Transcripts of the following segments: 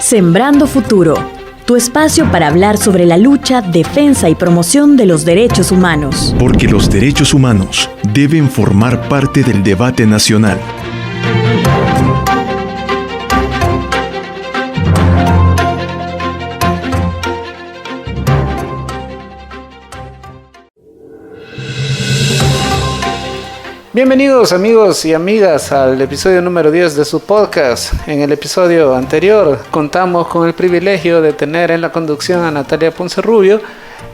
Sembrando Futuro, tu espacio para hablar sobre la lucha, defensa y promoción de los derechos humanos. Porque los derechos humanos deben formar parte del debate nacional. Bienvenidos amigos y amigas al episodio número 10 de su podcast. En el episodio anterior contamos con el privilegio de tener en la conducción a Natalia Ponce Rubio.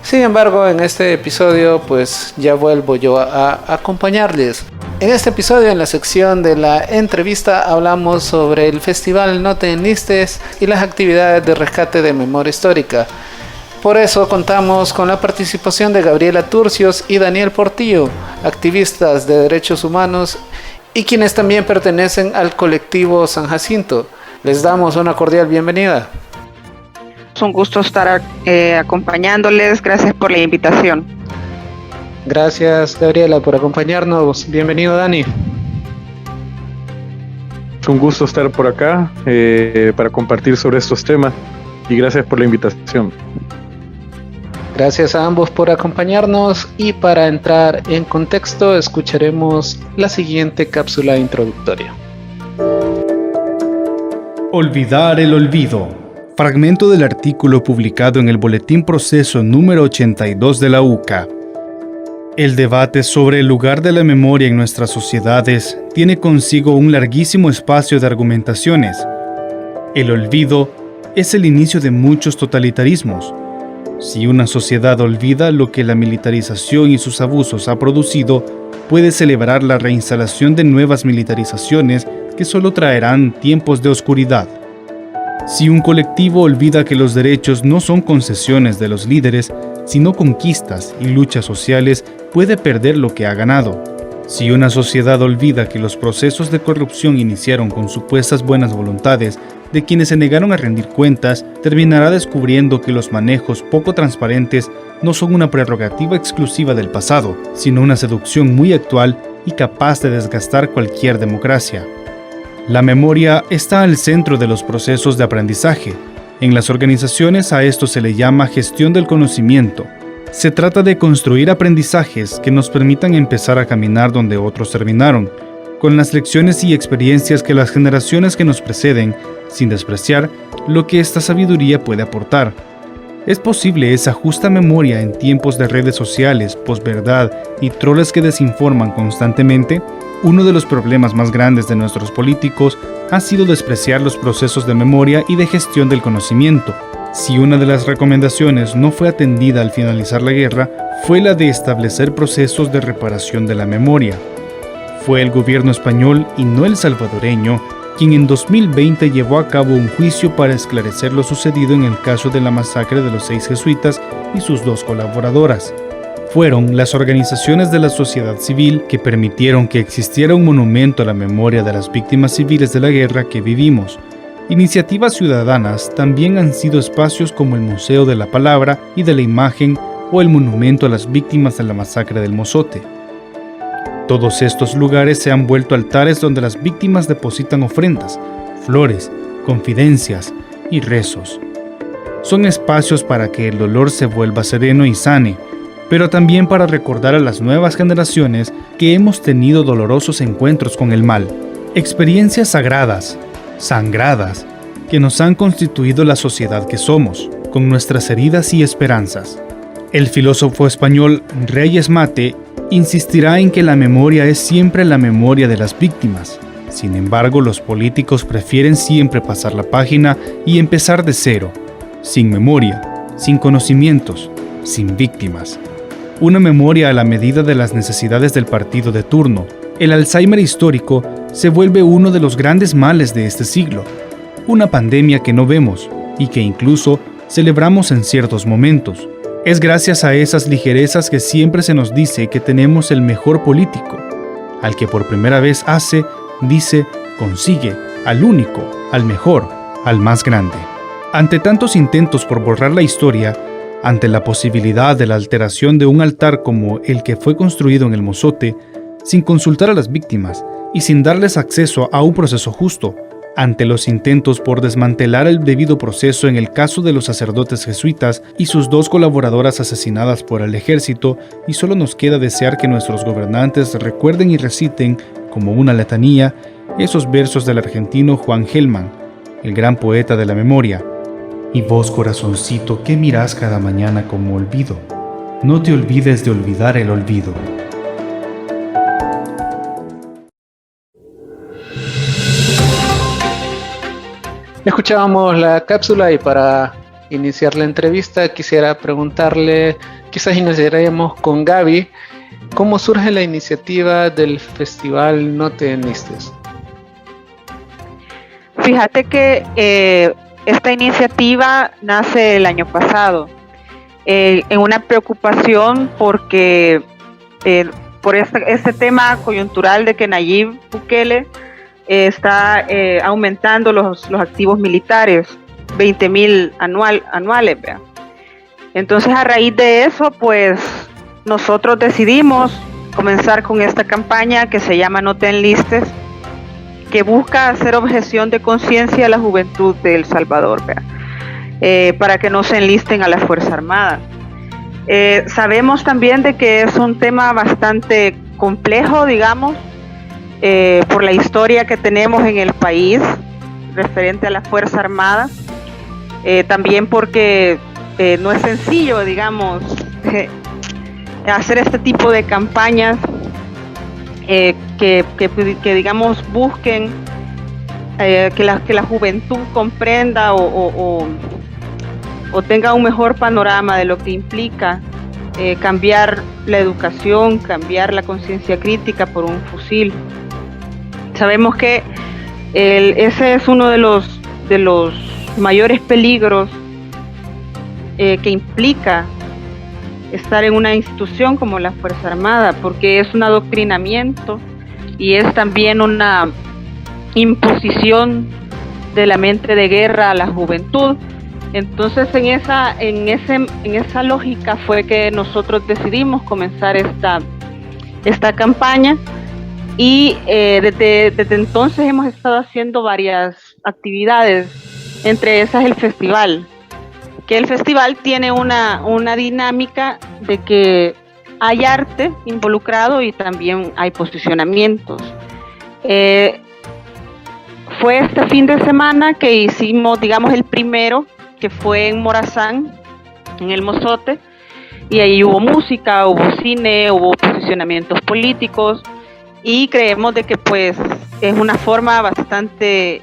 Sin embargo, en este episodio pues ya vuelvo yo a acompañarles. En este episodio, en la sección de la entrevista, hablamos sobre el Festival No Te Enlistes y las actividades de rescate de memoria histórica. Por eso contamos con la participación de Gabriela Turcios y Daniel Portillo, activistas de derechos humanos y quienes también pertenecen al colectivo San Jacinto. Les damos una cordial bienvenida. Es un gusto estar acompañándoles. Gracias por la invitación. Gracias, Gabriela, por acompañarnos. Bienvenido, Dani. Es un gusto estar por acá para compartir sobre estos temas y gracias por la invitación. Gracias a ambos por acompañarnos y para entrar en contexto escucharemos la siguiente cápsula introductoria. Olvidar el olvido. Fragmento del artículo publicado en el Boletín Proceso número 82 de la UCA. El debate sobre el lugar de la memoria en nuestras sociedades tiene consigo un larguísimo espacio de argumentaciones. El olvido es el inicio de muchos totalitarismos. Si una sociedad olvida lo que la militarización y sus abusos ha producido, puede celebrar la reinstalación de nuevas militarizaciones que solo traerán tiempos de oscuridad. Si un colectivo olvida que los derechos no son concesiones de los líderes, sino conquistas y luchas sociales, puede perder lo que ha ganado. Si una sociedad olvida que los procesos de corrupción iniciaron con supuestas buenas voluntades de quienes se negaron a rendir cuentas, terminará descubriendo que los manejos poco transparentes no son una prerrogativa exclusiva del pasado, sino una seducción muy actual y capaz de desgastar cualquier democracia. La memoria está al centro de los procesos de aprendizaje. En las organizaciones a esto se le llama gestión del conocimiento. Se trata de construir aprendizajes que nos permitan empezar a caminar donde otros terminaron, con las lecciones y experiencias que las generaciones que nos preceden, sin despreciar lo que esta sabiduría puede aportar. ¿Es posible esa justa memoria en tiempos de redes sociales, posverdad y troles que desinforman constantemente? Uno de los problemas más grandes de nuestros políticos ha sido despreciar los procesos de memoria y de gestión del conocimiento. Si una de las recomendaciones no fue atendida al finalizar la guerra, fue la de establecer procesos de reparación de la memoria. Fue el gobierno español y no el salvadoreño quien en 2020 llevó a cabo un juicio para esclarecer lo sucedido en el caso de la masacre de los 6 jesuitas y sus 2 colaboradoras. Fueron las organizaciones de la sociedad civil que permitieron que existiera un monumento a la memoria de las víctimas civiles de la guerra que vivimos. Iniciativas ciudadanas también han sido espacios como el Museo de la Palabra y de la Imagen o el Monumento a las Víctimas de la Masacre del Mozote. Todos estos lugares se han vuelto altares donde las víctimas depositan ofrendas, flores, confidencias y rezos. Son espacios para que el dolor se vuelva sereno y sane, pero también para recordar a las nuevas generaciones que hemos tenido dolorosos encuentros con el mal, experiencias sagradas, sangradas, que nos han constituido la sociedad que somos, con nuestras heridas y esperanzas. El filósofo español Reyes Mate insistirá en que la memoria es siempre la memoria de las víctimas. Sin embargo, los políticos prefieren siempre pasar la página y empezar de cero, sin memoria, sin conocimientos, sin víctimas. Una memoria a la medida de las necesidades del partido de turno. El Alzheimer histórico se vuelve uno de los grandes males de este siglo. Una pandemia que no vemos y que incluso celebramos en ciertos momentos. Es gracias a esas ligerezas que siempre se nos dice que tenemos el mejor político, al que por primera vez hace, dice, consigue, al único, al mejor, al más grande. Ante tantos intentos por borrar la historia, ante la posibilidad de la alteración de un altar como el que fue construido en el Mozote, sin consultar a las víctimas y sin darles acceso a un proceso justo, ante los intentos por desmantelar el debido proceso en el caso de los sacerdotes jesuitas y sus 2 colaboradoras asesinadas por el ejército, y solo nos queda desear que nuestros gobernantes recuerden y reciten, como una letanía, esos versos del argentino Juan Gelman, el gran poeta de la memoria. Y vos, corazoncito, ¿qué mirás cada mañana como olvido? No te olvides de olvidar el olvido. Escuchábamos la cápsula y para iniciar la entrevista quisiera preguntarle, quizás iniciaríamos con Gaby, ¿cómo surge la iniciativa del Festival No Te Enlistes? Fíjate que esta iniciativa nace el año pasado en una preocupación porque por este tema coyuntural de que Nayib Bukele está aumentando los activos militares, 20,000 anuales. ¿Vea? Entonces, a raíz de eso, pues nosotros decidimos comenzar con esta campaña que se llama No Te Enlistes, que busca hacer objeción de conciencia a la juventud de El Salvador, para que no se enlisten a la Fuerza Armada. Sabemos también de que es un tema bastante complejo, digamos, por la historia que tenemos en el país referente a la Fuerza Armada, también porque no es sencillo, digamos, hacer este tipo de campañas que digamos busquen que la juventud comprenda o tenga un mejor panorama de lo que implica cambiar la educación, cambiar la conciencia crítica por un fusil. Sabemos que ese es uno de los mayores peligros que implica estar en una institución como la Fuerza Armada, porque es un adoctrinamiento y es también una imposición de la mente de guerra a la juventud. Entonces en esa lógica fue que nosotros decidimos comenzar esta campaña y desde entonces hemos estado haciendo varias actividades, entre esas el festival, que el festival tiene una dinámica de que hay arte involucrado y también hay posicionamientos. Fue este fin de semana que hicimos, digamos, el primero, que fue en Morazán, en el Mozote, y ahí hubo música, hubo cine, hubo posicionamientos políticos, y creemos de que pues es una forma bastante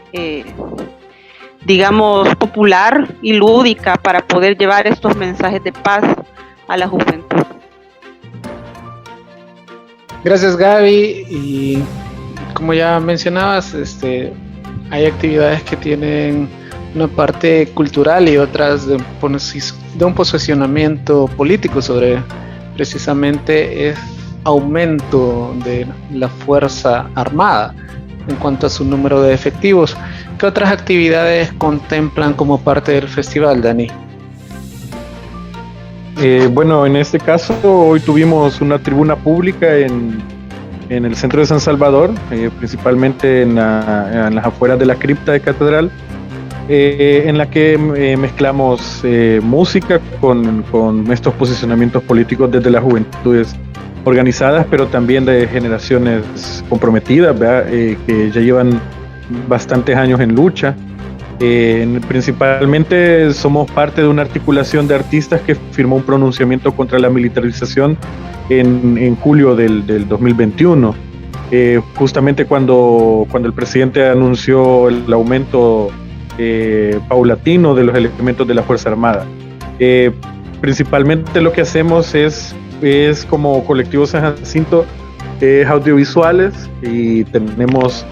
digamos popular y lúdica para poder llevar estos mensajes de paz a la juventud. Gracias, Gaby. Y como ya mencionabas, hay actividades que tienen una parte cultural y otras de un posicionamiento político sobre precisamente el aumento de la Fuerza Armada en cuanto a su número de efectivos. ¿Qué otras actividades contemplan como parte del festival, Dani? Bueno, en este caso hoy tuvimos una tribuna pública en el centro de San Salvador, principalmente en las afueras de la cripta de Catedral, en la que mezclamos música con estos posicionamientos políticos desde las juventudes organizadas, pero también de generaciones comprometidas, ¿verdad? Que ya llevan bastantes años en lucha. Principalmente somos parte de una articulación de artistas que firmó un pronunciamiento contra la militarización en julio del 2021, justamente cuando el presidente anunció el aumento paulatino de los elementos de la Fuerza Armada. Principalmente lo que hacemos es como colectivo San Jacinto, audiovisuales, y tenemos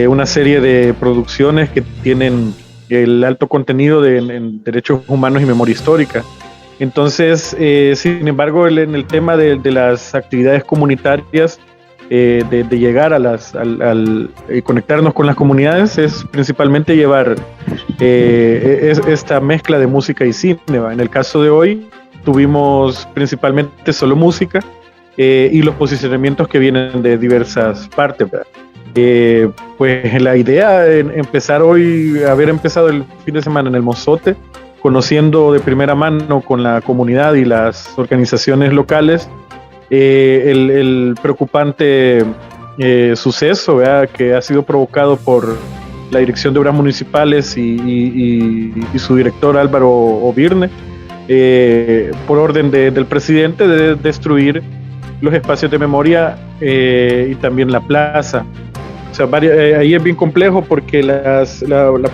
una serie de producciones que tienen el alto contenido en derechos humanos y memoria histórica. Entonces, sin embargo, en el tema de las actividades comunitarias, de llegar a conectarnos con las comunidades, es principalmente llevar esta mezcla de música y cine. En el caso de hoy, tuvimos principalmente solo música y los posicionamientos que vienen de diversas partes, ¿verdad? Pues la idea de haber empezado el fin de semana en el Mozote, conociendo de primera mano con la comunidad y las organizaciones locales el preocupante suceso, ¿verdad?, que ha sido provocado por la Dirección de Obras Municipales y su director Álvaro Obirne, por orden del presidente, de destruir los espacios de memoria y también la plaza. O sea, ahí es bien complejo porque la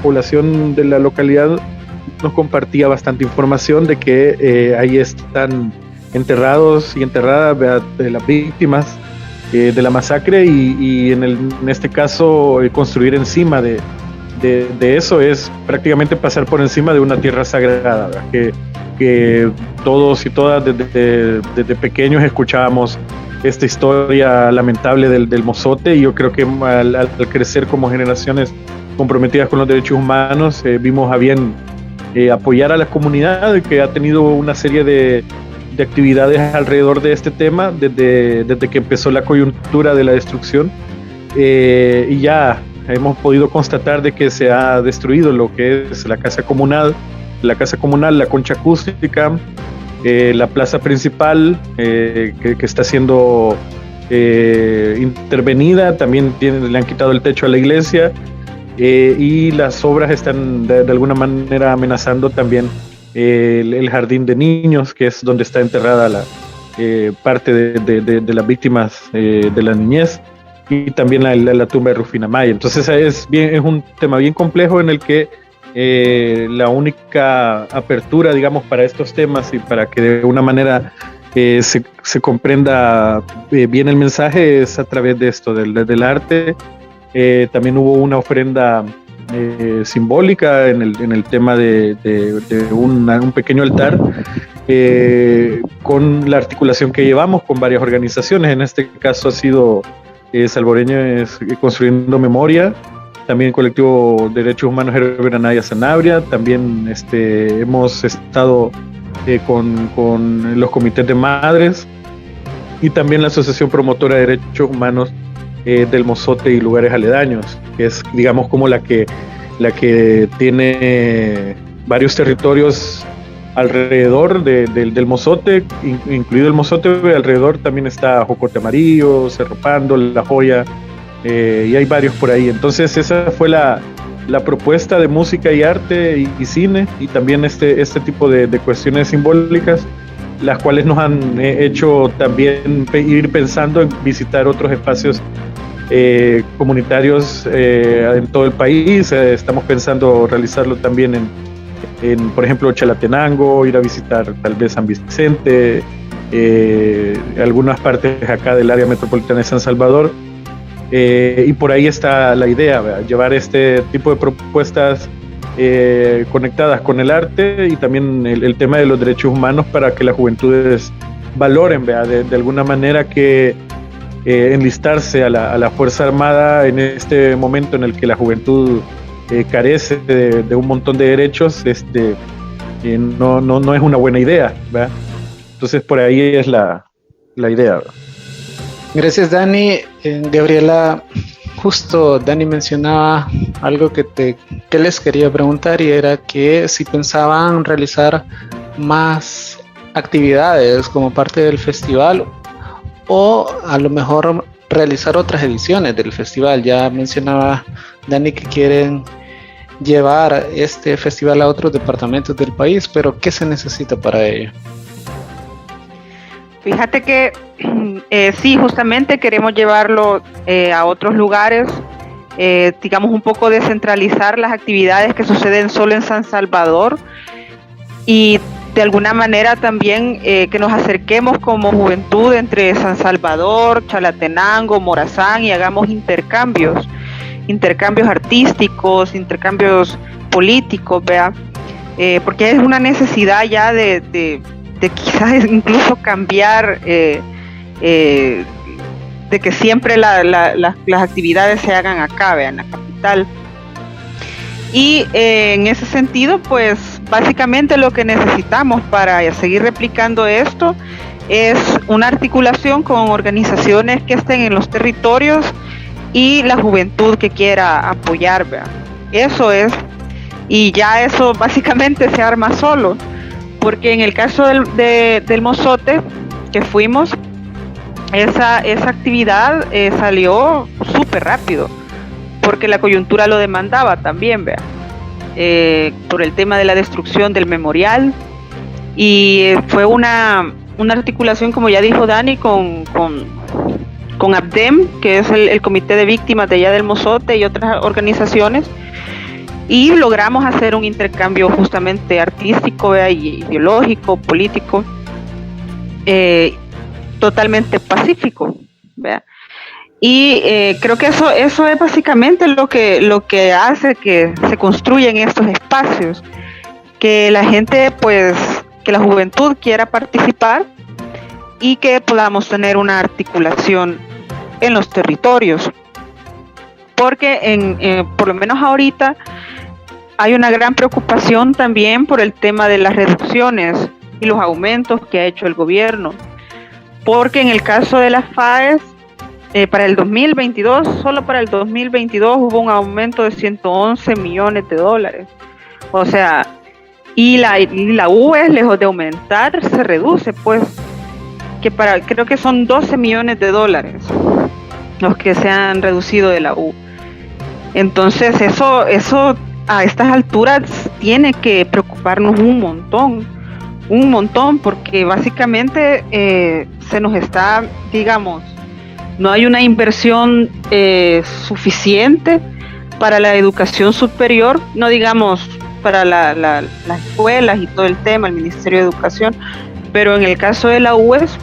población de la localidad nos compartía bastante información de que ahí están enterrados y enterradas, ¿verdad?, de las víctimas de la masacre, y en este caso construir encima de eso es prácticamente pasar por encima de una tierra sagrada, ¿verdad?, que todos y todas desde pequeños escuchábamos esta historia lamentable del Mozote, y yo creo que al crecer como generaciones comprometidas con los derechos humanos, vimos a bien apoyar a la comunidad, que ha tenido una serie de actividades alrededor de este tema desde que empezó la coyuntura de la destrucción, y ya hemos podido constatar de que se ha destruido lo que es la casa comunal, la concha acústica, la plaza principal, que está siendo intervenida. También le han quitado el techo a la iglesia, y las obras están de alguna manera amenazando también el jardín de niños, que es donde está enterrada la parte de las víctimas de la niñez, y también la tumba de Rufina Maya. Entonces es un tema bien complejo, en el que la única apertura, digamos, para estos temas y para que de una manera se comprenda bien el mensaje es a través de esto, del arte. También hubo una ofrenda simbólica en el tema de un pequeño altar, con la articulación que llevamos con varias organizaciones. En este caso ha sido Salvoreños Construyendo Memoria, también el colectivo Derechos Humanos Herbert Anaya Sanabria. También hemos estado con los comités de madres, y también la Asociación Promotora de Derechos Humanos del Mozote y lugares aledaños, que es, digamos, como la que tiene varios territorios alrededor del Mozote, incluido el Mozote. Alrededor también está Jocote Amarillo, Cerro Pando, La Joya, y hay varios por ahí. Entonces esa fue la propuesta de música y arte y cine, y también este tipo de cuestiones simbólicas, las cuales nos han hecho también ir pensando en visitar otros espacios comunitarios en todo el país. Estamos pensando realizarlo también en por ejemplo, Chalatenango, ir a visitar tal vez San Vicente, algunas partes acá del área metropolitana de San Salvador, y por ahí está la idea, ¿verdad?, llevar este tipo de propuestas conectadas con el arte y también el tema de los derechos humanos, para que las juventudes valoren, ¿verdad?, de alguna manera, que enlistarse a la Fuerza Armada en este momento en el que la juventud carece de un montón de derechos, no es una buena idea, ¿verdad? Entonces por ahí es la idea, ¿verdad? Gracias, Dani. Gabriela, justo Dani mencionaba algo que les quería preguntar, y era que si pensaban realizar más actividades como parte del festival, o a lo mejor realizar otras ediciones del festival. Ya mencionaba Dani que quieren llevar este festival a otros departamentos del país, pero ¿qué se necesita para ello? Fíjate que sí, justamente queremos llevarlo a otros lugares, digamos, un poco descentralizar las actividades que suceden solo en San Salvador, y de alguna manera también que nos acerquemos como juventud entre San Salvador, Chalatenango, Morazán, y hagamos intercambios artísticos, intercambios políticos, ¿vea? Porque es una necesidad ya de quizás incluso cambiar, de que siempre las actividades se hagan acá, ¿vea?, en la capital. Y en ese sentido, pues básicamente lo que necesitamos para seguir replicando esto es una articulación con organizaciones que estén en los territorios y la juventud que quiera apoyar, ¿verdad? Eso es, y ya eso básicamente se arma solo, porque en el caso del Mozote que fuimos, esa actividad salió súper rápido, porque la coyuntura lo demandaba también, ¿verdad? Por el tema de la destrucción del memorial, y fue una articulación, como ya dijo Dani, con ABDEM, que es el comité de víctimas de allá del Mozote, y otras organizaciones, y logramos hacer un intercambio justamente artístico, ¿verdad? Y ideológico, político, totalmente pacífico, ¿verdad? Y creo que eso es básicamente lo que hace que se construyan estos espacios, que la gente, pues, que la juventud quiera participar y que podamos tener una articulación en los territorios, porque por lo menos ahorita hay una gran preocupación también por el tema de las reducciones y los aumentos que ha hecho el gobierno, porque en el caso de las FAES, para el 2022, solo para el 2022 hubo un aumento de 111 millones de dólares. O sea, y la UE, lejos de aumentar, se reduce, pues, creo que son 12 millones de dólares los que se han reducido de la U. Entonces eso a estas alturas tiene que preocuparnos un montón, porque básicamente se nos está, digamos, no hay una inversión suficiente para la educación superior, no digamos para las escuelas y todo el tema, el Ministerio de Educación, pero en el caso de la UES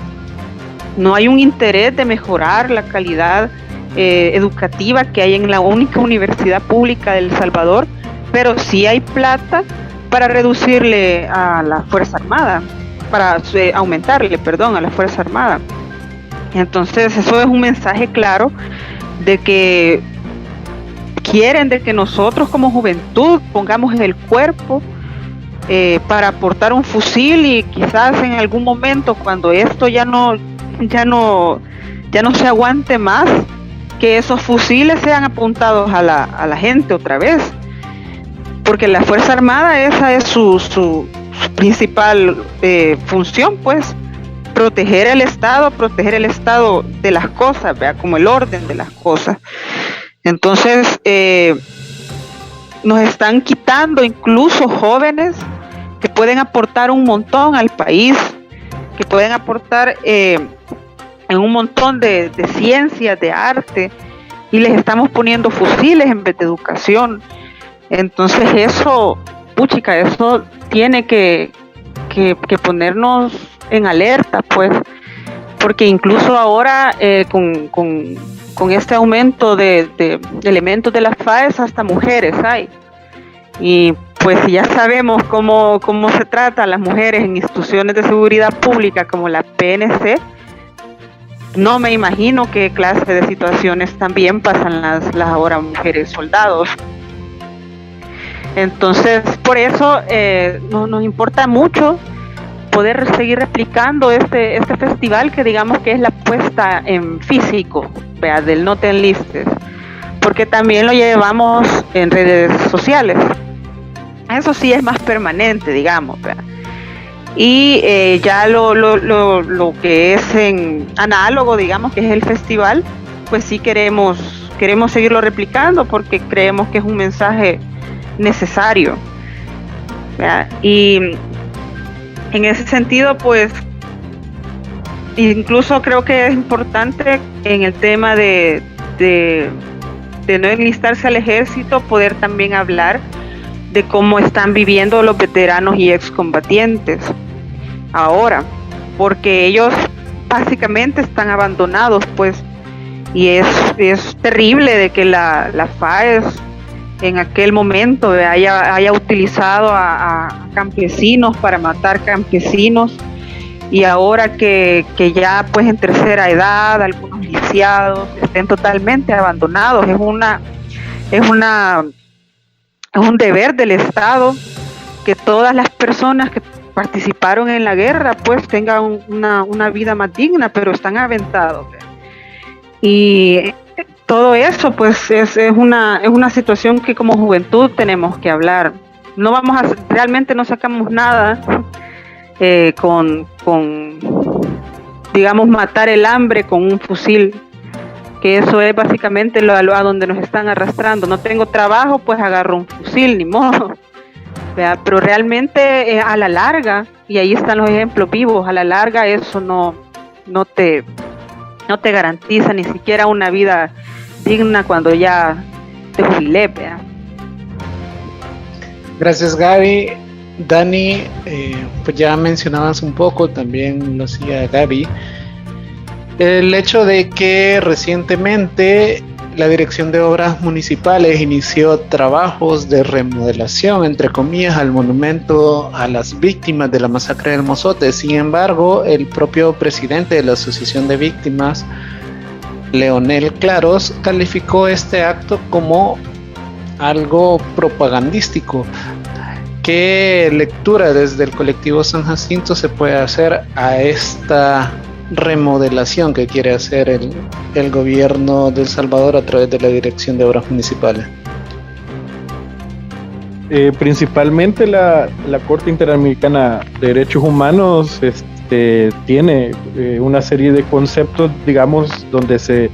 no hay un interés de mejorar la calidad educativa que hay en la única universidad pública de El Salvador, pero sí hay plata para reducirle a la Fuerza Armada, para aumentarle, perdón, a la Fuerza Armada. Entonces eso es un mensaje claro de que quieren de que nosotros como juventud pongamos en el cuerpo para aportar un fusil, y quizás en algún momento, cuando esto ya no se aguante más, que esos fusiles sean apuntados a la gente otra vez, porque la Fuerza Armada, esa es su principal función, pues, proteger el Estado de las cosas, ¿verdad? Como el orden de las cosas. Entonces nos están quitando incluso jóvenes que pueden aportar un montón al país, que pueden aportar en un montón de ciencias, de arte, y les estamos poniendo fusiles en vez de educación. Entonces eso tiene que ponernos en alerta, pues, porque incluso ahora con este aumento de elementos de las FAES, hasta mujeres hay, y pues ya sabemos cómo se trata a las mujeres en instituciones de seguridad pública como la PNC. No me imagino qué clase de situaciones también pasan las ahora mujeres soldados. Entonces, por eso nos importa mucho poder seguir replicando este festival, que digamos que es la puesta en físico, ¿vea? Del No Te Enlistes, porque también lo llevamos en redes sociales. Eso sí es más permanente, digamos, ¿vea? Y ya lo que es en análogo, digamos, que es el festival, pues sí queremos seguirlo replicando, porque creemos que es un mensaje necesario, ¿vea? Y en ese sentido, pues, incluso creo que es importante en el tema de no enlistarse al ejército, poder también hablar de cómo están viviendo los veteranos y excombatientes ahora, porque ellos básicamente están abandonados, pues, y es terrible de que la FAES en aquel momento haya utilizado a campesinos para matar campesinos, y ahora que ya, pues, en tercera edad algunos lisiados estén totalmente abandonados. Es un deber del Estado que todas las personas que participaron en la guerra, pues, tengan una vida más digna, pero están aventados. Y todo eso pues es una situación que como juventud tenemos que hablar. No realmente no sacamos nada con digamos matar el hambre con un fusil, que eso es básicamente a donde nos están arrastrando. No tengo trabajo, pues agarro un fusil, ni modo. Pero realmente a la larga, y ahí están los ejemplos vivos, a la larga eso no te garantiza ni siquiera una vida digna cuando ya te jubilé, ¿verdad? Gracias, Gaby. Dani, pues ya mencionabas un poco, también lo hacía Gaby, el hecho de que recientemente la Dirección de Obras Municipales inició trabajos de remodelación, entre comillas, al monumento a las víctimas de la masacre del Mozote. Sin embargo, el propio presidente de la Asociación de Víctimas, Leonel Claros, calificó este acto como algo propagandístico. ¿Qué lectura desde el colectivo San Jacinto se puede hacer a esta remodelación que quiere hacer el gobierno de El Salvador a través de la Dirección de Obras Municipales? Principalmente la Corte Interamericana de Derechos Humanos tiene una serie de conceptos, digamos, donde se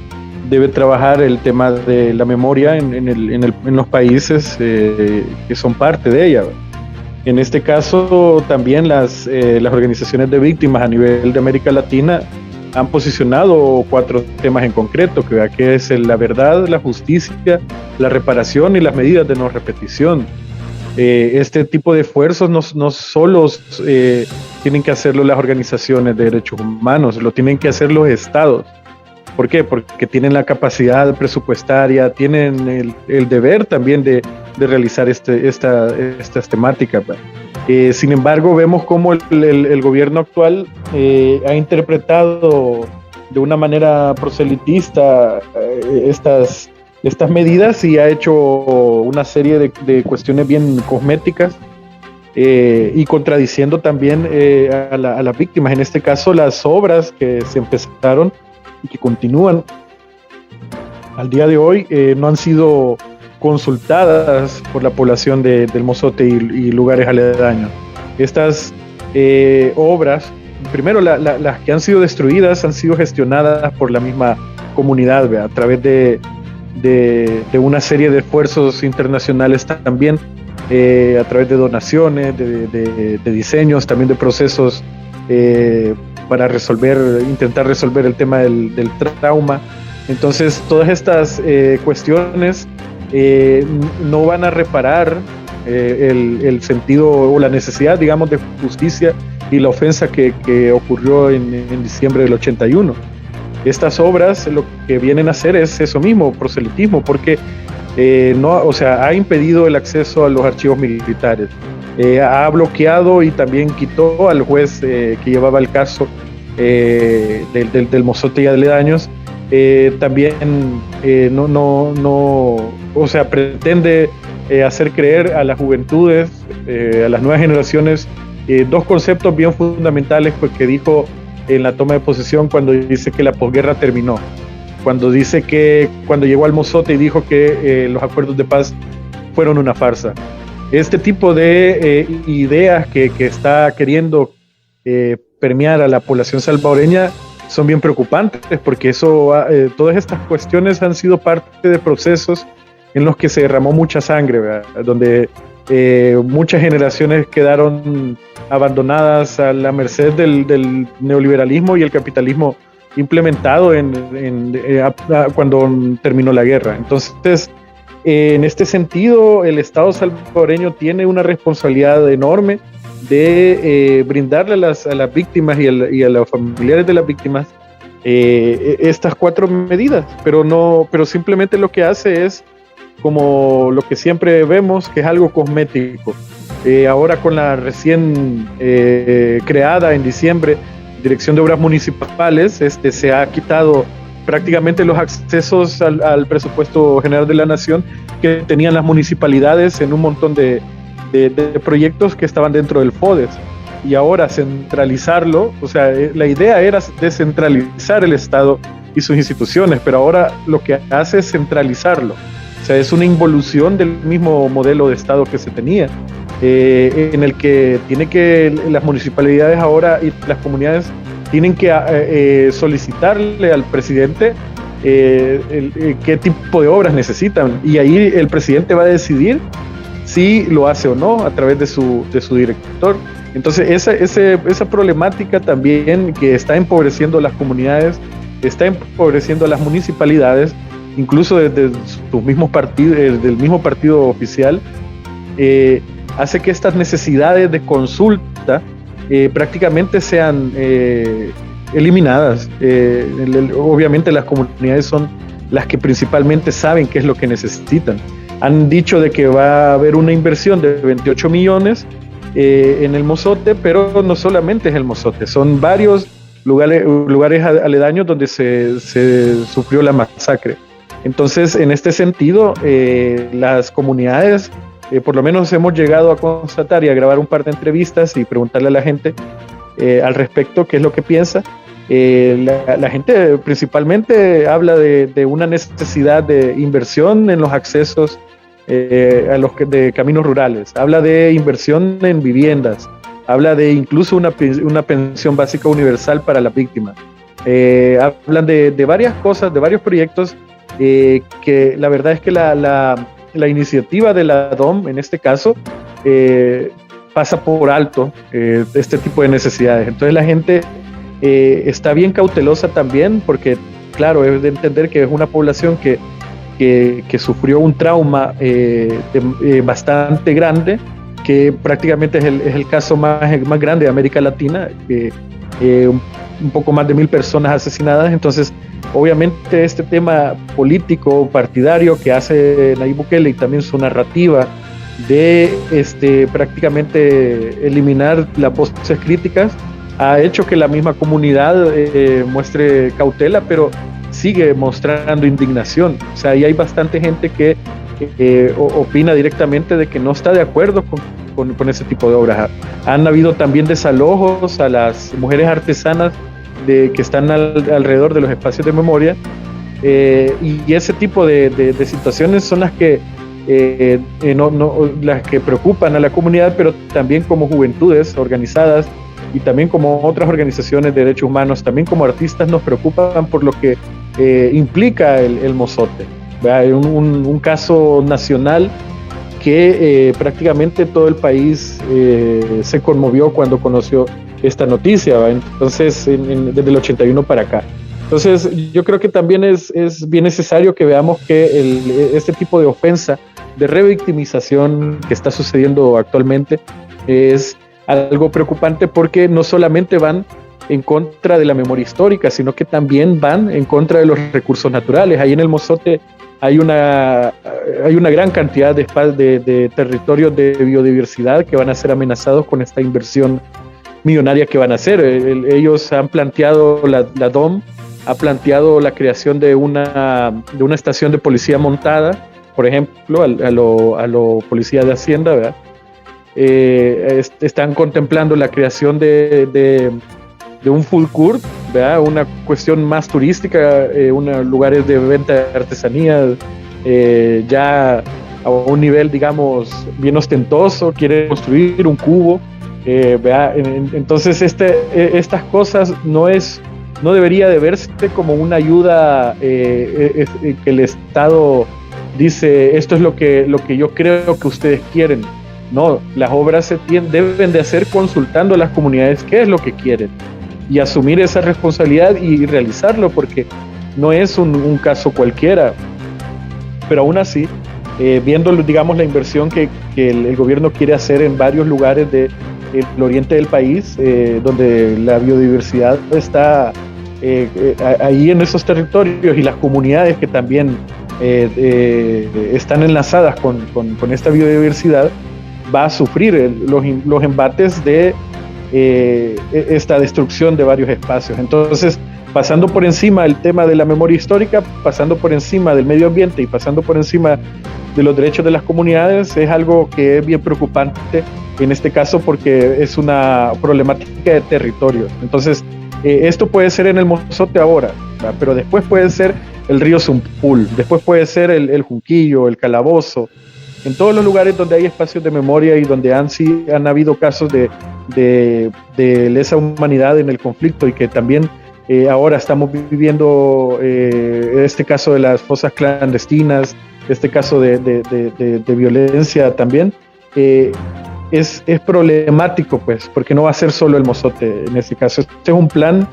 debe trabajar el tema de la memoria en los países que son parte de ella. En este caso, también las organizaciones de víctimas a nivel de América Latina han posicionado 4 temas en concreto, que es la verdad, la justicia, la reparación y las medidas de no repetición. Este tipo de esfuerzos no solo tienen que hacerlo las organizaciones de derechos humanos, lo tienen que hacer los estados. ¿Por qué? Porque tienen la capacidad presupuestaria, tienen el deber también de realizar estas temáticas. Sin embargo, vemos cómo el gobierno actual ha interpretado de una manera proselitista estas medidas y ha hecho una serie de cuestiones bien cosméticas y contradiciendo también a las víctimas. En este caso, las obras que se empezaron y que continúan al día de hoy no han sido consultadas por la población del Mozote y lugares aledaños. Estas obras, primero las que han sido destruidas han sido gestionadas por la misma comunidad, a través de una serie de esfuerzos internacionales también, a través de donaciones, de diseños, también de procesos para intentar resolver el tema del trauma. Entonces, todas estas cuestiones no van a reparar el sentido o la necesidad, digamos, de justicia y la ofensa que ocurrió en diciembre del 81. Estas obras lo que vienen a hacer es eso mismo, proselitismo, porque ha impedido el acceso a los archivos militares. Ha bloqueado y también quitó al juez que llevaba el caso del Mozote y aledaños. También pretende hacer creer a las juventudes, a las nuevas generaciones, 2 conceptos bien fundamentales que dijo en la toma de posesión cuando dice que la posguerra terminó, cuando llegó al Mozote y dijo que los acuerdos de paz fueron una farsa. Este tipo de ideas que está queriendo permear a la población salvadoreña son bien preocupantes, porque todas estas cuestiones han sido parte de procesos en los que se derramó mucha sangre, ¿verdad? Donde muchas generaciones quedaron abandonadas a la merced del neoliberalismo y el capitalismo implementado cuando terminó la guerra. Entonces, en este sentido, el Estado salvadoreño tiene una responsabilidad enorme de brindarle a las víctimas y a los familiares de las víctimas estas 4 medidas, pero simplemente lo que hace es como lo que siempre vemos, que es algo cosmético. Ahora con la recién creada en diciembre Dirección de Obras Municipales, se ha quitado prácticamente los accesos al presupuesto general de la nación que tenían las municipalidades en un montón de proyectos que estaban dentro del FODES, y ahora centralizarlo. O sea, la idea era descentralizar el Estado y sus instituciones, pero ahora lo que hace es centralizarlo. O sea, es una involución del mismo modelo de Estado que se tenía, en el que las municipalidades ahora y las comunidades tienen que solicitarle al presidente qué tipo de obras necesitan, y ahí el presidente va a decidir si lo hace o no a través de su director. Entonces esa problemática también, que está empobreciendo las comunidades, está empobreciendo a las municipalidades, incluso desde sus mismos partidos, del mismo partido oficial, hace que estas necesidades de consulta prácticamente sean eliminadas. Obviamente las comunidades son las que principalmente saben qué es lo que necesitan. Han dicho de que va a haber una inversión de 28 millones en el Mozote, pero no solamente es el Mozote, son varios lugares aledaños donde se sufrió la masacre. Entonces, en este sentido, las comunidades, por lo menos hemos llegado a constatar y a grabar un par de entrevistas y preguntarle a la gente al respecto qué es lo que piensa. La gente principalmente habla de una necesidad de inversión en los accesos de caminos rurales, habla de inversión en viviendas, habla de incluso una pensión básica universal para las víctimas. Hablan de varias cosas, de varios proyectos, que la verdad es que la iniciativa de la DOM, en este caso, pasa por alto este tipo de necesidades. Entonces la gente está bien cautelosa también, porque claro, es de entender que es una población que sufrió un trauma bastante grande, que prácticamente es el caso más grande de América Latina, un poco más de 1,000 personas asesinadas. Entonces obviamente este tema político partidario que hace Nayib Bukele, y también su narrativa de prácticamente eliminar las voces críticas, ha hecho que la misma comunidad muestre cautela, pero sigue mostrando indignación. O sea, ahí hay bastante gente que opina directamente de que no está de acuerdo con ese tipo de obras. Han habido también desalojos a las mujeres artesanas que están alrededor de los espacios de memoria, y ese tipo de situaciones son las que las que preocupan a la comunidad, pero también como juventudes organizadas y también como otras organizaciones de derechos humanos, también como artistas, nos preocupan por lo que implica el Mozote. Un caso nacional que prácticamente todo el país se conmovió cuando conoció esta noticia, ¿va? Entonces desde el 81 para acá. Entonces yo creo que también es bien necesario que veamos que este tipo de ofensa, de revictimización que está sucediendo actualmente, es algo preocupante, porque no solamente van en contra de la memoria histórica, sino que también van en contra de los recursos naturales. Ahí en el Mozote hay una gran cantidad de territorios de biodiversidad que van a ser amenazados con esta inversión millonaria que van a hacer. Ellos han planteado, la DOM ha planteado la creación de una estación de policía montada, por ejemplo, a lo policía de Hacienda, ¿verdad? Están contemplando la creación de un food court, ¿verdad? Una cuestión más turística, lugares de venta de artesanías, ya a un nivel, digamos, bien ostentoso. Quiere construir un cubo, ¿verdad? Entonces estas cosas no debería de verse como una ayuda que el Estado dice, esto es lo que yo creo que ustedes quieren. No, las obras deben de hacer consultando a las comunidades qué es lo que quieren, y asumir esa responsabilidad y realizarlo, porque no es un caso cualquiera. Pero aún así, viendo, digamos, la inversión que el gobierno quiere hacer en varios lugares del oriente del país, donde la biodiversidad está ahí en esos territorios, y las comunidades que también están enlazadas con esta biodiversidad, va a sufrir los embates de esta destrucción de varios espacios. Entonces, pasando por encima del tema de la memoria histórica, pasando por encima del medio ambiente y pasando por encima de los derechos de las comunidades, es algo que es bien preocupante en este caso, porque es una problemática de territorios. Entonces, Esto puede ser en el Mozote ahora, ¿verdad? Pero después puede ser el río Zumpul, después puede ser el Junquillo, el Calabozo, en todos los lugares donde hay espacios de memoria y donde han habido casos de lesa humanidad en el conflicto, y que también ahora estamos viviendo este caso de las fosas clandestinas, este caso de violencia también. Es problemático, pues, porque no va a ser solo el Mozote en este caso. Este es un plan,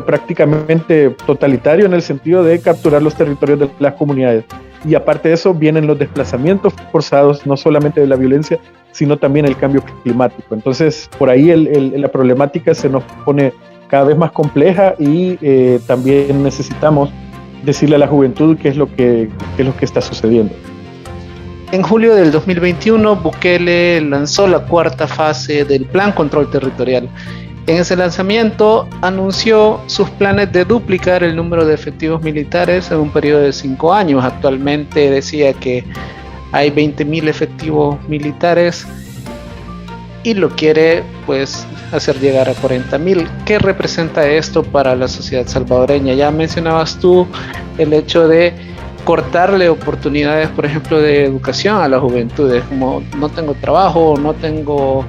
prácticamente totalitario, en el sentido de capturar los territorios de las comunidades. Y aparte de eso, vienen los desplazamientos forzados, no solamente de la violencia, sino también el cambio climático. Entonces, por ahí la problemática se nos pone cada vez más compleja, y también necesitamos decirle a la juventud qué es lo que está sucediendo. En julio del 2021, Bukele lanzó la cuarta fase del Plan Control Territorial. En ese lanzamiento anunció sus planes de duplicar el número de efectivos militares en un periodo de 5 años. Actualmente decía que hay 20.000 efectivos militares y lo quiere, pues, hacer llegar a 40.000. ¿Qué representa esto para la sociedad salvadoreña? Ya mencionabas tú el hecho de cortarle oportunidades, por ejemplo, de educación a las juventudes, como no tengo trabajo, no tengo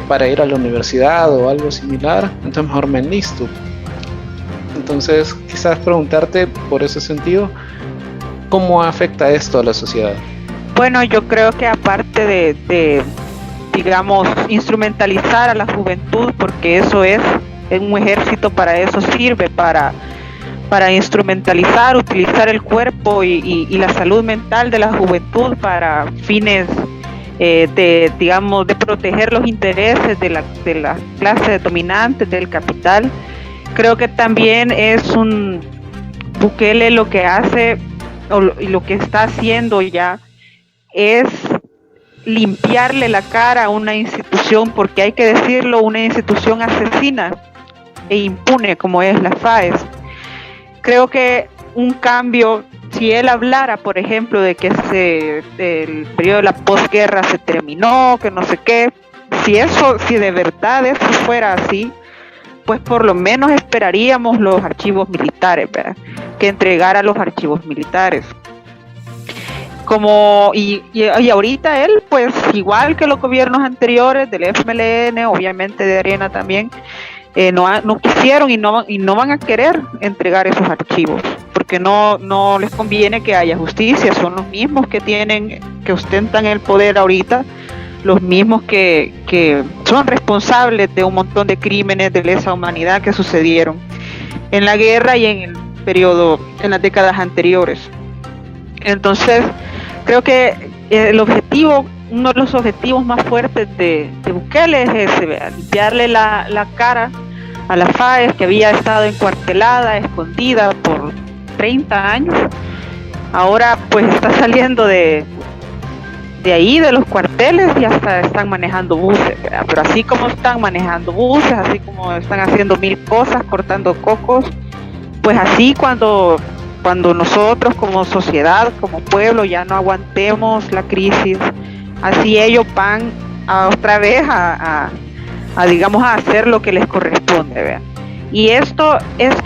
para ir a la universidad o algo similar, entonces mejor me enlisto. Entonces, quizás preguntarte por ese sentido, ¿cómo afecta esto a la sociedad? Bueno, yo creo que aparte de digamos, instrumentalizar a la juventud, porque eso es un ejército, para eso sirve, para instrumentalizar, utilizar el cuerpo y la salud mental de la juventud para fines de proteger los intereses de la clase dominante, del capital. Creo que también es un Bukele lo que hace, y lo que está haciendo ya, es limpiarle la cara a una institución, porque hay que decirlo, una institución asesina e impune como es la FAES. Creo que un cambio, si él hablara, por ejemplo, de que el periodo de la posguerra se terminó, que no sé qué, si de verdad eso fuera así, pues por lo menos esperaríamos los archivos militares, ¿verdad? Que entregara los archivos militares. Y ahorita él, pues igual que los gobiernos anteriores del FMLN, obviamente de Arena también, no quisieron y no van a querer entregar esos archivos, porque no les conviene que haya justicia. Son los mismos que ostentan el poder ahorita, los mismos que son responsables de un montón de crímenes de lesa humanidad que sucedieron en la guerra y en en las décadas anteriores. Entonces, creo que uno de los objetivos más fuertes de Bukele es ese, limpiarle la cara a la FAES, que había estado encuartelada, escondida por 30 años. Ahora pues está saliendo de ahí, de los cuarteles, y hasta están manejando buses, ¿verdad? Pero así como están manejando buses, así como están haciendo 1000 cosas, cortando cocos, pues así cuando nosotros como sociedad, como pueblo, ya no aguantemos la crisis, así ellos van otra vez a hacer lo que les corresponde, ¿verdad? Y esto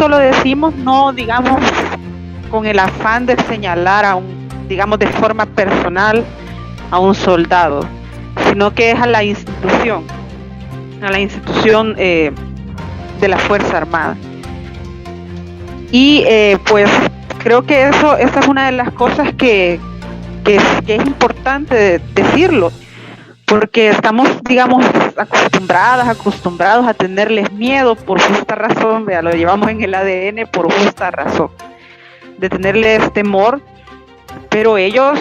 lo decimos no, digamos, con el afán de señalar de forma personal a un soldado, sino que es a la institución de la Fuerza Armada. Y pues creo que esa es una de las cosas que es importante decirlo, porque estamos, digamos, acostumbrados a tenerles miedo por justa razón, ¿verdad? Lo llevamos en el ADN por justa razón, de tenerles temor, pero ellos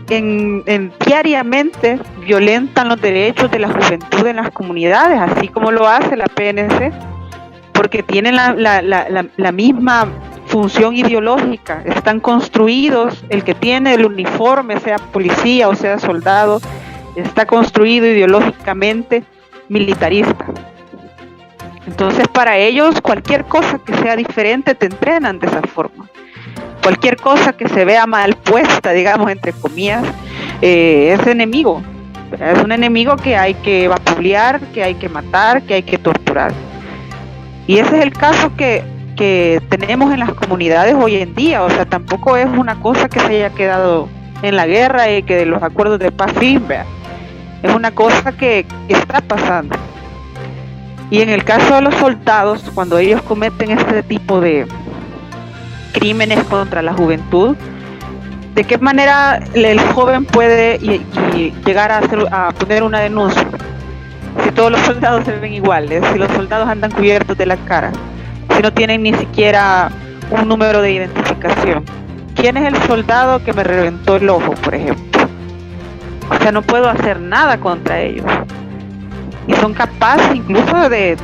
diariamente violentan los derechos de la juventud en las comunidades, así como lo hace la PNC, porque tienen la misma función ideológica. Están construidos, el que tiene el uniforme, sea policía o sea soldado, está construido ideológicamente militarista. Entonces, para ellos, cualquier cosa que sea diferente te entrenan de esa forma. Cualquier cosa que se vea mal puesta, digamos, entre comillas, es enemigo. Es un enemigo que hay que vapulear, que hay que matar, que hay que torturar. Y ese es el caso que tenemos en las comunidades hoy en día. O sea, tampoco es una cosa que se haya quedado en la guerra y que de los acuerdos de paz firme. Es una cosa que está pasando. Y en el caso de los soldados, cuando ellos cometen este tipo de crímenes contra la juventud, ¿de qué manera el joven puede llegar a poner una denuncia? Si todos los soldados se ven iguales, si los soldados andan cubiertos de la cara, si no tienen ni siquiera un número de identificación. ¿Quién es el soldado que me reventó el ojo, por ejemplo? O sea, no puedo hacer nada contra ellos. Y son capaces incluso de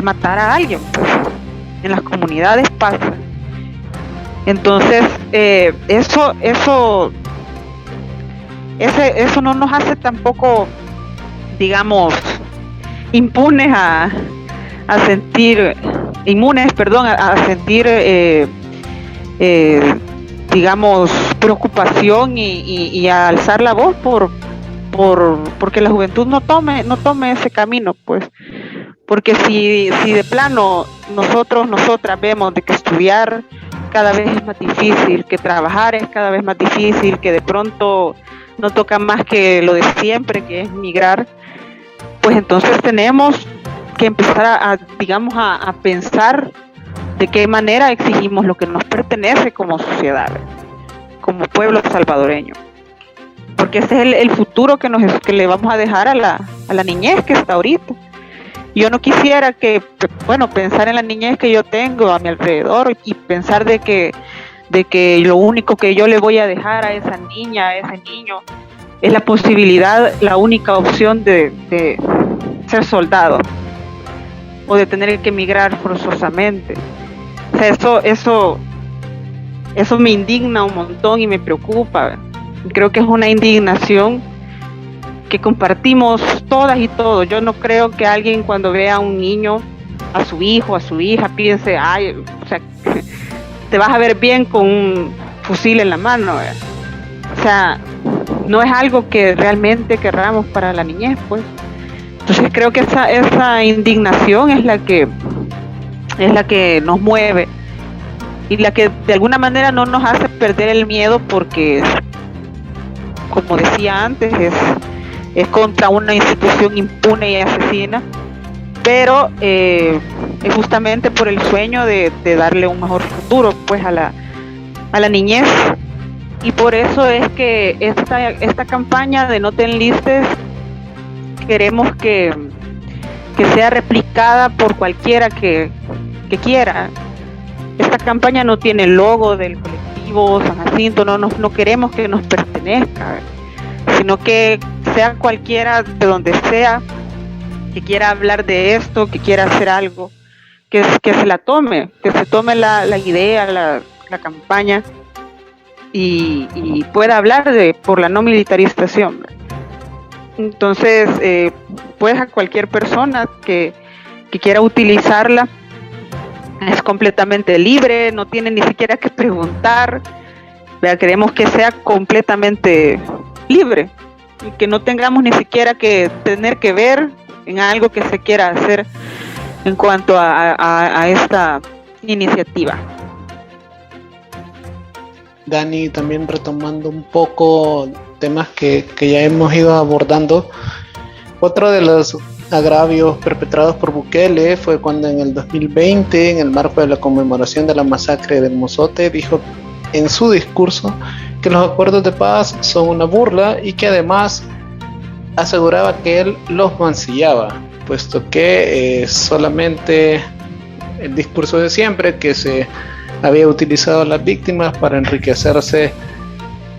matar a alguien, pues. En las comunidades pasa. Entonces, eso no nos hace tampoco, digamos, inmunes a sentir, digamos, preocupación y a alzar la voz porque la juventud no tome ese camino, pues. Porque si de plano nosotras vemos de que estudiar cada vez es más difícil, que trabajar es cada vez más difícil, que de pronto no toca más que lo de siempre, que es migrar, pues entonces tenemos que empezar a pensar de qué manera exigimos lo que nos pertenece como sociedad, como pueblo salvadoreño. Porque ese es el futuro que le vamos a dejar a la niñez que está ahorita. Yo no quisiera pensar en la niñez que yo tengo a mi alrededor y pensar de que lo único que yo le voy a dejar a esa niña, a ese niño, es la posibilidad, la única opción de ser soldado o de tener que emigrar forzosamente. O sea, eso me indigna un montón y me preocupa. Creo que es una indignación que compartimos todas y todos. Yo no creo que alguien cuando vea a un niño, a su hijo, a su hija, piense, o sea, te vas a ver bien con un fusil en la mano, ¿verdad? O sea, no es algo que realmente querramos para la niñez, pues. Entonces creo que esa indignación es la que nos mueve y la que de alguna manera no nos hace perder el miedo, porque, como decía antes, es contra una institución impune y asesina, pero es justamente por el sueño de darle un mejor futuro, pues, a la niñez. Y por eso es que esta campaña de No te enlistes queremos que sea replicada por cualquiera que quiera. Esta campaña no tiene el logo del colectivo San Jacinto, no queremos que nos pertenezca, sino que sea cualquiera de donde sea que quiera hablar de esto, que quiera hacer algo, que se tome la idea, la campaña y pueda hablar por la no militarización. Entonces, pues a cualquier persona que quiera utilizarla es completamente libre, no tiene ni siquiera que preguntar. Queremos que sea completamente libre y que no tengamos ni siquiera que tener que ver en algo que se quiera hacer en cuanto a esta iniciativa. Dani, también retomando un poco temas que ya hemos ido abordando, otro de los agravios perpetrados por Bukele fue cuando en el 2020, en el marco de la conmemoración de la masacre del Mozote, dijo en su discurso que los acuerdos de paz son una burla y que además aseguraba que él los mancillaba, puesto que solamente el discurso de siempre, que se había utilizado a las víctimas para enriquecerse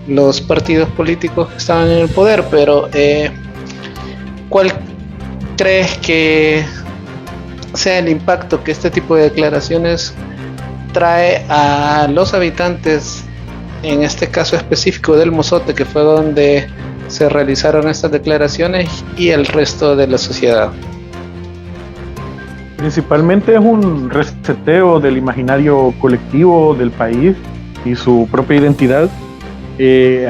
los partidos políticos que estaban en el poder. Pero ¿cuál crees que sea el impacto que este tipo de declaraciones trae a los habitantes, en este caso específico del Mozote, que fue donde se realizaron estas declaraciones, y el resto de la sociedad? Principalmente es un reseteo del imaginario colectivo del país y su propia identidad,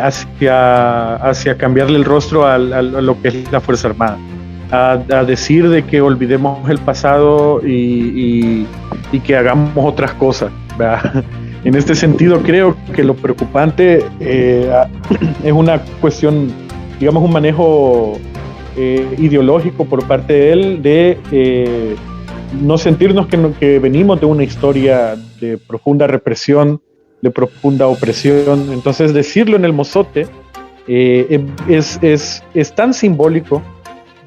hacia cambiarle el rostro a lo que es la Fuerza Armada. a decir de que olvidemos el pasado y que hagamos otras cosas, ¿verdad? En este sentido creo que lo preocupante es una cuestión, digamos, un manejo ideológico por parte de él de no sentirnos que venimos de una historia de profunda represión, de profunda opresión. Entonces decirlo en el mozote es tan simbólico,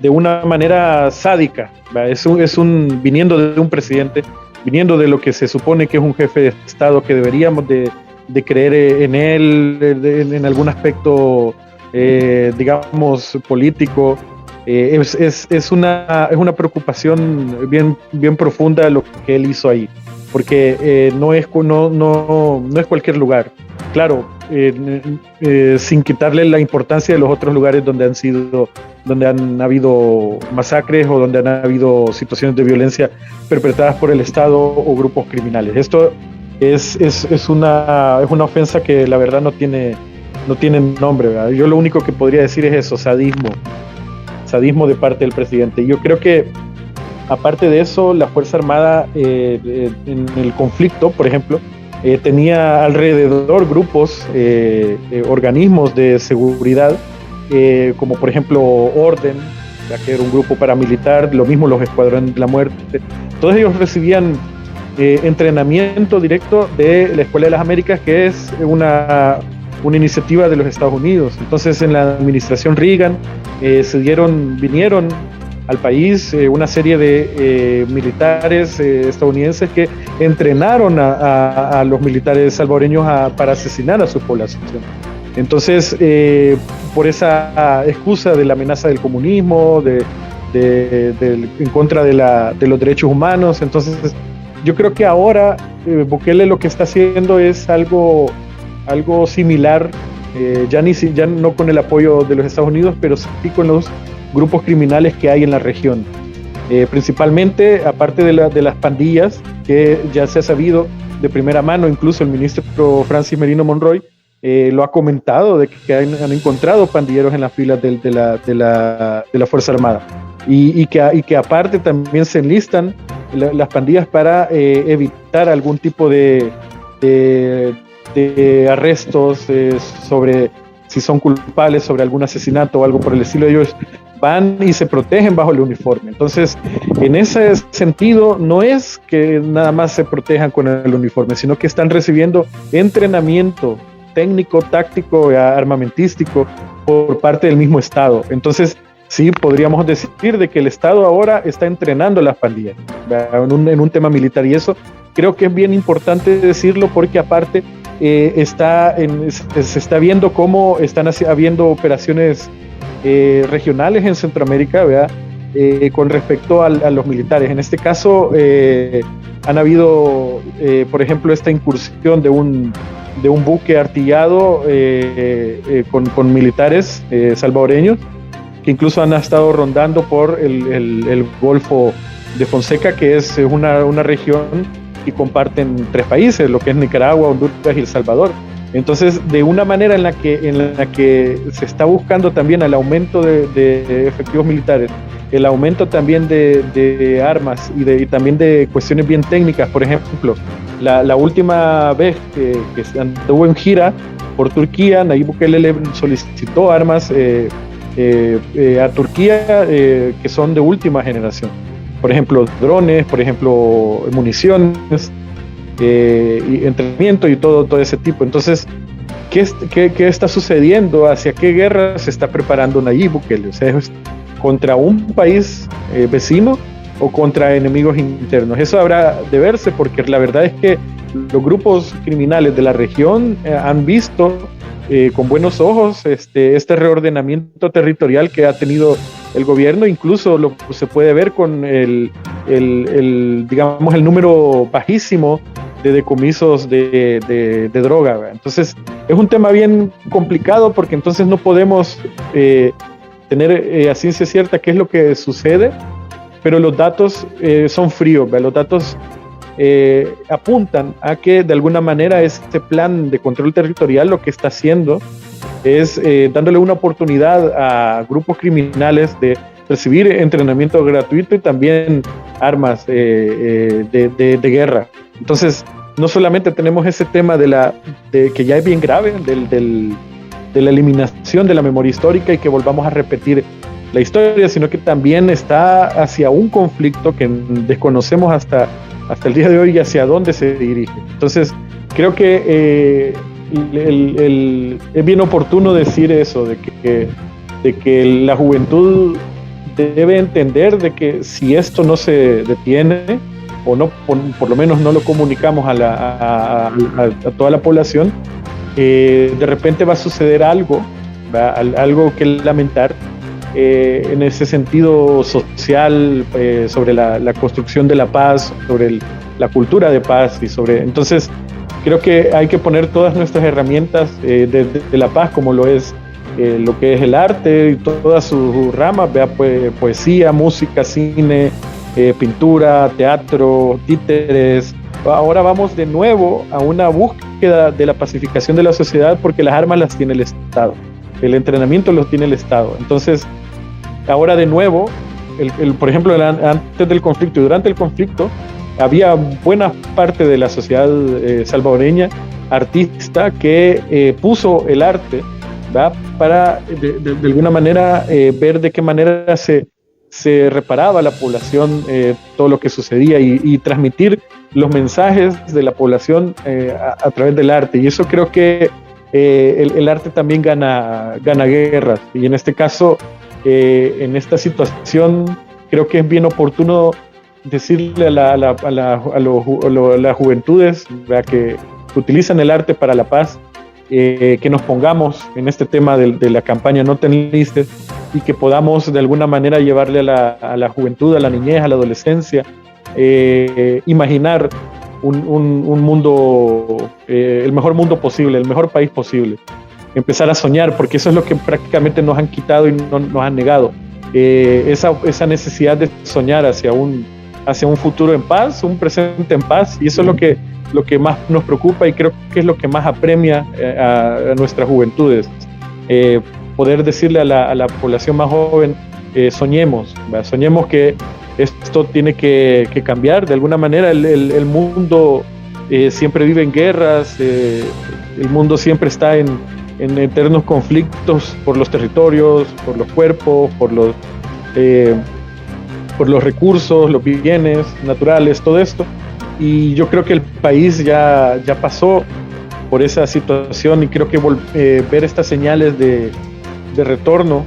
de una manera sádica, ¿verdad? Viniendo de un presidente, viniendo de lo que se supone que es un jefe de Estado, que deberíamos de creer en él, en algún aspecto, digamos, político. Es una preocupación bien profunda lo que él hizo ahí, porque no es cualquier lugar. Claro, sin quitarle la importancia de los otros lugares donde han habido masacres o donde han habido situaciones de violencia perpetradas por el Estado o grupos criminales. Esto es una ofensa que la verdad no tiene nombre, ¿verdad? Yo lo único que podría decir es eso, sadismo de parte del presidente. Yo creo que aparte de eso, la Fuerza Armada en el conflicto, por ejemplo, tenía alrededor grupos, organismos de seguridad, como por ejemplo Orden, ya que era un grupo paramilitar, lo mismo los Escuadrones de la Muerte. Todos ellos recibían entrenamiento directo de la Escuela de las Américas, que es una iniciativa de los Estados Unidos. Entonces, en la administración Reagan vinieron al país una serie de militares estadounidenses que entrenaron a los militares salvadoreños para asesinar a su población. Entonces, por esa excusa de la amenaza del comunismo, en contra de los derechos humanos, entonces yo creo que ahora Bukele lo que está haciendo es algo similar, ya no con el apoyo de los Estados Unidos, pero sí con los grupos criminales que hay en la región. Principalmente, aparte de las pandillas, que ya se ha sabido de primera mano, incluso el ministro Francis Merino Monroy lo ha comentado, de que han encontrado pandilleros en las filas de la Fuerza Armada, y que aparte también se enlistan las pandillas para evitar algún tipo de arrestos sobre si son culpables, sobre algún asesinato o algo por el estilo. Ellos van y se protegen bajo el uniforme. Entonces, en ese sentido, no es que nada más se protejan con el uniforme, sino que están recibiendo entrenamiento técnico, táctico, armamentístico por parte del mismo Estado. Entonces, sí, podríamos decir de que el Estado ahora está entrenando a las pandillas en un tema militar, y eso creo que es bien importante decirlo, porque aparte se está viendo cómo están habiendo operaciones regionales en Centroamérica, ¿verdad? Con respecto a los militares. En este caso han habido, por ejemplo, esta incursión de un buque artillado con militares salvadoreños, que incluso han estado rondando por el Golfo de Fonseca, que es una región que comparten 3 países, lo que es Nicaragua, Honduras y El Salvador. Entonces, de una manera en la que se está buscando también el aumento de efectivos militares, el aumento también de armas y también de cuestiones bien técnicas. Por ejemplo, la última vez que anduvo en gira por Turquía, Nayib Bukele le solicitó armas a Turquía que son de última generación. Por ejemplo, drones, por ejemplo, municiones, y entrenamiento y todo ese tipo. Entonces, ¿qué está sucediendo? ¿Hacia qué guerra se está preparando Nayib Bukele? O sea, ¿es contra un país vecino o contra enemigos internos? Eso habrá de verse, porque la verdad es que los grupos criminales de la región han visto con buenos ojos este reordenamiento territorial que ha tenido el gobierno. Incluso se puede ver con digamos, el número bajísimo de decomisos de droga, ¿verdad? Entonces es un tema bien complicado, porque entonces no podemos tener a ciencia cierta qué es lo que sucede, pero los datos son fríos, ¿verdad? Los datos apuntan a que de alguna manera este plan de control territorial lo que está haciendo es dándole una oportunidad a grupos criminales de recibir entrenamiento gratuito y también armas de guerra. Entonces, no solamente tenemos ese tema de que ya es bien grave, de la eliminación de la memoria histórica y que volvamos a repetir la historia, sino que también está hacia un conflicto que desconocemos hasta el día de hoy y hacia dónde se dirige. Entonces, creo que es bien oportuno decir eso, de que la juventud debe entender de que si esto no se detiene, o no, por lo menos no lo comunicamos a toda la población, de repente va a suceder algo que lamentar en ese sentido social, sobre la construcción de la paz, sobre la cultura de paz entonces creo que hay que poner todas nuestras herramientas de la paz, como lo es lo que es el arte y todas sus ramas, poesía, música, cine, pintura, teatro, títeres. Ahora vamos de nuevo a una búsqueda de la pacificación de la sociedad, porque las armas las tiene el Estado, el entrenamiento los tiene el Estado. Entonces, ahora de nuevo, por ejemplo, antes del conflicto y durante el conflicto, había buena parte de la sociedad salvadoreña artista que puso el arte, ¿verdad?, para de alguna manera ver de qué manera se reparaba a la población todo lo que sucedía y transmitir los mensajes de la población a través del arte. Y eso creo que el arte también gana guerras. Y en este caso, en esta situación, creo que es bien oportuno decirle a las juventudes, ¿verdad?, que utilizan el arte para la paz, que nos pongamos en este tema de la campaña No Te Enlistes, y que podamos de alguna manera llevarle a la juventud, a la niñez, a la adolescencia, imaginar un mundo, el mejor mundo posible, el mejor país posible. Empezar a soñar, porque eso es lo que prácticamente nos han quitado y nos han negado. Esa necesidad de soñar hacia un futuro en paz, un presente en paz, y eso es lo que más nos preocupa, y creo que es lo que más apremia a nuestras juventudes. Poder decirle a la población más joven, soñemos que esto tiene que cambiar de alguna manera. El mundo siempre vive en guerras, el mundo siempre está en eternos conflictos por los territorios, por los cuerpos, por los recursos, los bienes naturales, todo esto. Y yo creo que el país ya pasó por esa situación, y creo que ver estas señales de retorno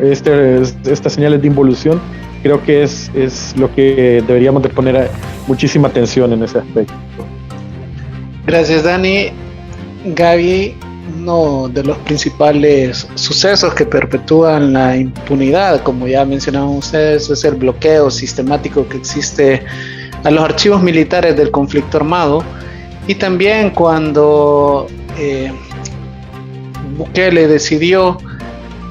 estas señales de involución, creo que es lo que deberíamos de poner muchísima atención en ese aspecto. Gracias, Dani. Gaby, uno de los principales sucesos que perpetúan la impunidad, como ya mencionaban ustedes, es el bloqueo sistemático que existe a los archivos militares del conflicto armado. Y también cuando Bukele decidió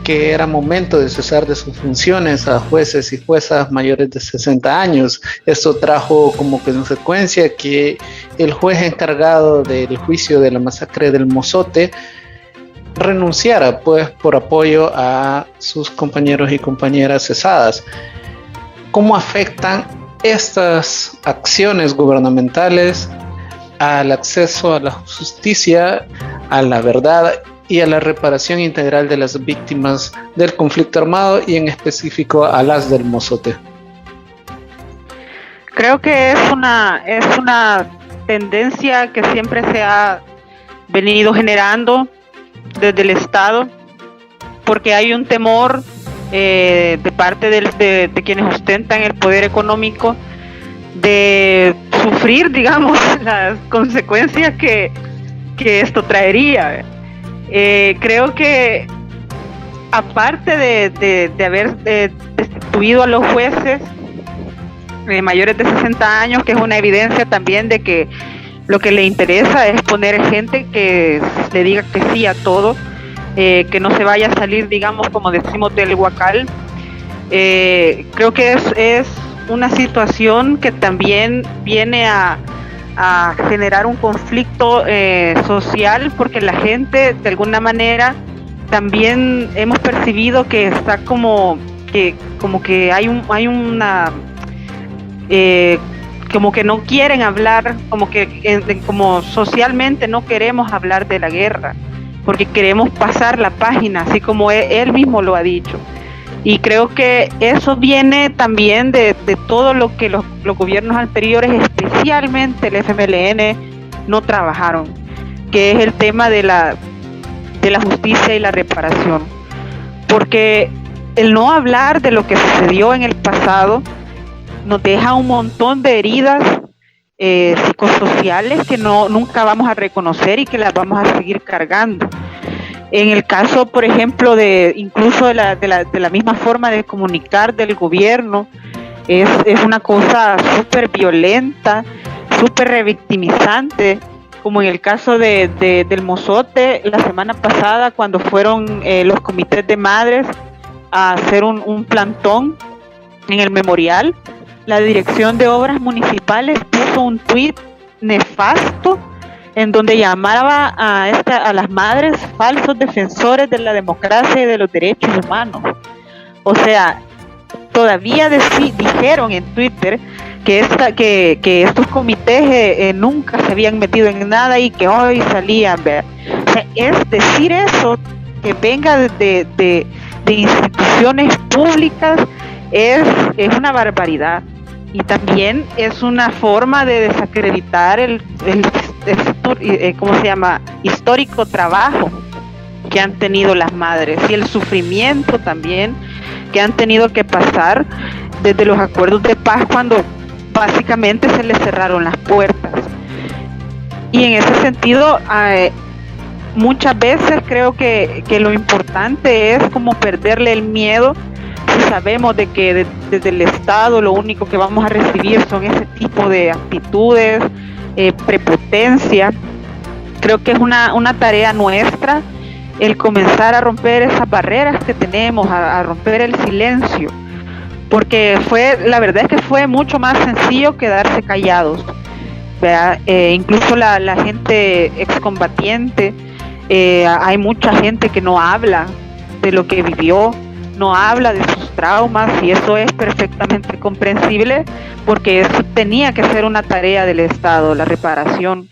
que era momento de cesar de sus funciones a jueces y juezas mayores de 60 años. Esto trajo como consecuencia que el juez encargado del juicio de la masacre del Mozote renunciara, pues, por apoyo a sus compañeros y compañeras cesadas. ¿Cómo afectan estas acciones gubernamentales al acceso a la justicia, a la verdad y a la reparación integral de las víctimas del conflicto armado, y en específico a las del Mozote? Creo que es una tendencia que siempre se ha venido generando desde el Estado, porque hay un temor de parte de quienes ostentan el poder económico de sufrir, digamos, las consecuencias que esto traería. Creo que aparte de haber destituido a los jueces mayores de 60 años, que es una evidencia también de que lo que le interesa es poner gente que le diga que sí a todo, que no se vaya a salir, digamos, como decimos, del huacal. Creo que es una situación que también viene a generar un conflicto social, porque la gente de alguna manera también hemos percibido que está como que hay una como que no quieren hablar, como socialmente no queremos hablar de la guerra, porque queremos pasar la página, así como él mismo lo ha dicho. Y creo que eso viene también de todo lo que los gobiernos anteriores, especialmente el FMLN, no trabajaron, que es el tema de la justicia y la reparación. Porque el no hablar de lo que sucedió en el pasado nos deja un montón de heridas psicosociales que nunca vamos a reconocer y que las vamos a seguir cargando. En el caso, por ejemplo, incluso de la misma forma de comunicar del gobierno, es una cosa súper violenta, súper revictimizante, como en el caso del Mozote la semana pasada, cuando fueron los comités de madres a hacer un plantón en el memorial. La Dirección de Obras Municipales puso un tuit nefasto en donde llamaba a las madres falsos defensores de la democracia y de los derechos humanos. O sea, todavía dijeron en Twitter que estos comités nunca se habían metido en nada y que hoy salían. O sea, es decir eso, que venga de instituciones públicas, es una barbaridad. Y también es una forma de desacreditar el ¿cómo se llama? Histórico trabajo que han tenido las madres y el sufrimiento también que han tenido que pasar desde los acuerdos de paz, cuando básicamente se les cerraron las puertas. Y en ese sentido, muchas veces creo que lo importante es como perderle el miedo. Si sabemos de que desde el Estado lo único que vamos a recibir son ese tipo de actitudes, prepotencia, creo que es una tarea nuestra el comenzar a romper esas barreras que tenemos, a romper el silencio, porque la verdad es que fue mucho más sencillo quedarse callados, ¿verdad? Incluso la gente excombatiente, hay mucha gente que no habla de lo que vivió, no habla de sus traumas, y eso es perfectamente comprensible, porque eso tenía que ser una tarea del Estado, la reparación,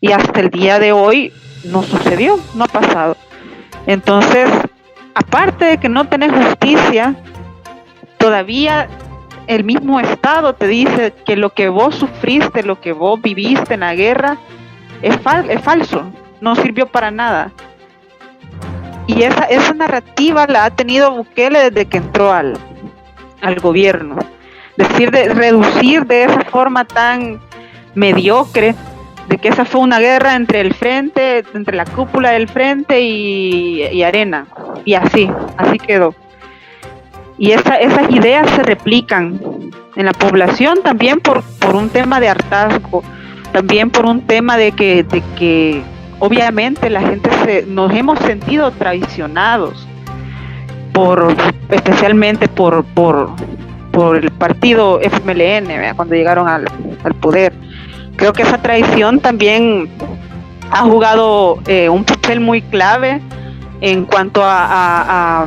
y hasta el día de hoy no sucedió, no ha pasado. Entonces, aparte de que no tenés justicia, todavía el mismo Estado te dice que lo que vos sufriste, lo que vos viviste en la guerra es falso, no sirvió para nada. Y esa narrativa la ha tenido Bukele desde que entró al gobierno. Reducir de esa forma tan mediocre, de que esa fue una guerra entre el frente, entre la cúpula del frente y Arena. Y así quedó. Y esas ideas se replican en la población también por un tema de hartazgo, también por un tema de que obviamente la gente nos hemos sentido traicionados especialmente por el partido FMLN, ¿verdad? Cuando llegaron al poder. Creo que esa traición también ha jugado un papel muy clave en cuanto a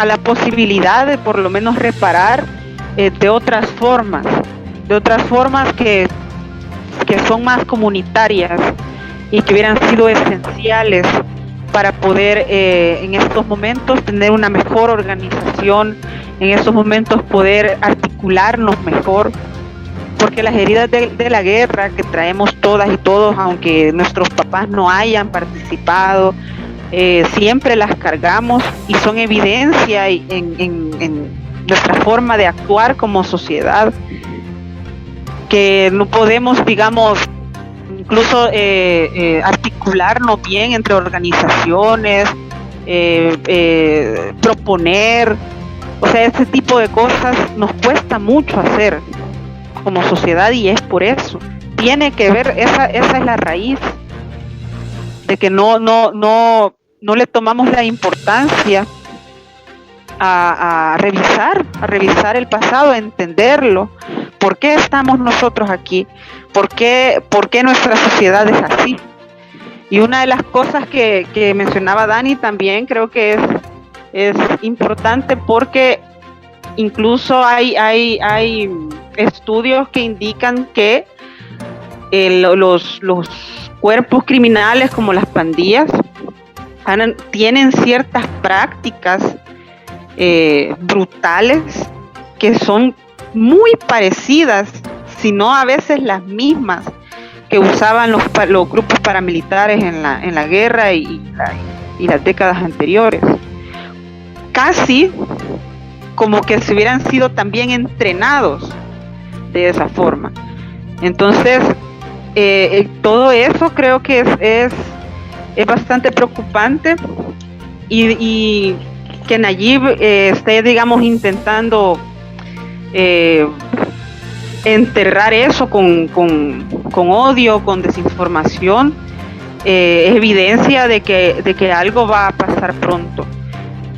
la posibilidad de por lo menos reparar de otras formas que son más comunitarias y que hubieran sido esenciales para poder en estos momentos tener una mejor organización, en estos momentos poder articularnos mejor, porque las heridas de la guerra que traemos todas y todos, aunque nuestros papás no hayan participado, siempre las cargamos y son evidencia en nuestra forma de actuar como sociedad, que no podemos, digamos, incluso articularnos bien entre organizaciones, proponer, o sea, ese tipo de cosas nos cuesta mucho hacer como sociedad, y es por eso. Tiene que ver, esa es la raíz de que no le tomamos la importancia a revisar el pasado, a entenderlo. ¿Por qué estamos nosotros aquí? ¿Por qué nuestra sociedad es así? Y una de las cosas que mencionaba Dani también creo que es importante, porque incluso hay estudios que indican que los cuerpos criminales, como las pandillas, tienen ciertas prácticas brutales que son muy parecidas, si no a veces las mismas, que usaban los grupos paramilitares en la guerra y las décadas anteriores. Casi como que se hubieran sido también entrenados de esa forma. Entonces, todo eso creo que es bastante preocupante, y que Nayib esté, digamos, intentando enterrar eso con odio, con desinformación, es evidencia de que algo va a pasar pronto,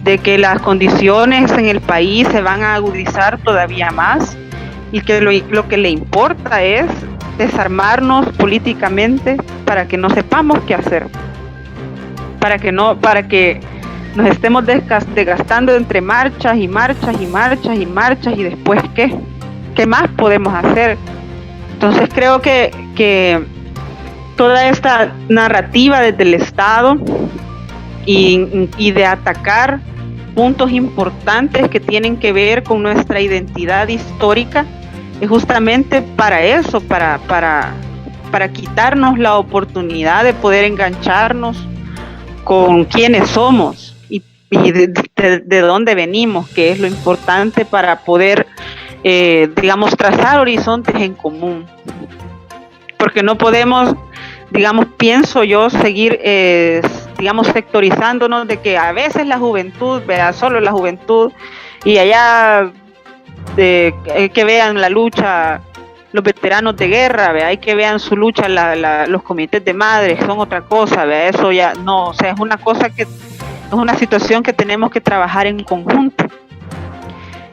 de que las condiciones en el país se van a agudizar todavía más, y que lo que le importa es desarmarnos políticamente para que no sepamos qué hacer, para que nos estemos desgastando entre marchas y marchas y marchas y marchas, y después ¿qué más podemos hacer? Entonces creo que toda esta narrativa desde el Estado y de atacar puntos importantes que tienen que ver con nuestra identidad histórica es justamente para eso, para quitarnos la oportunidad de poder engancharnos con quiénes somos y de dónde venimos, que es lo importante para poder, digamos, trazar horizontes en común. Porque no podemos, digamos, pienso yo, seguir, digamos, sectorizándonos de que a veces la juventud, vea, solo la juventud, y allá que vean la lucha los veteranos de guerra, ¿ve? Hay que vean su lucha los comités de madres, son otra cosa, ¿ve? Eso ya no, o sea, es una cosa que es una situación que tenemos que trabajar en conjunto.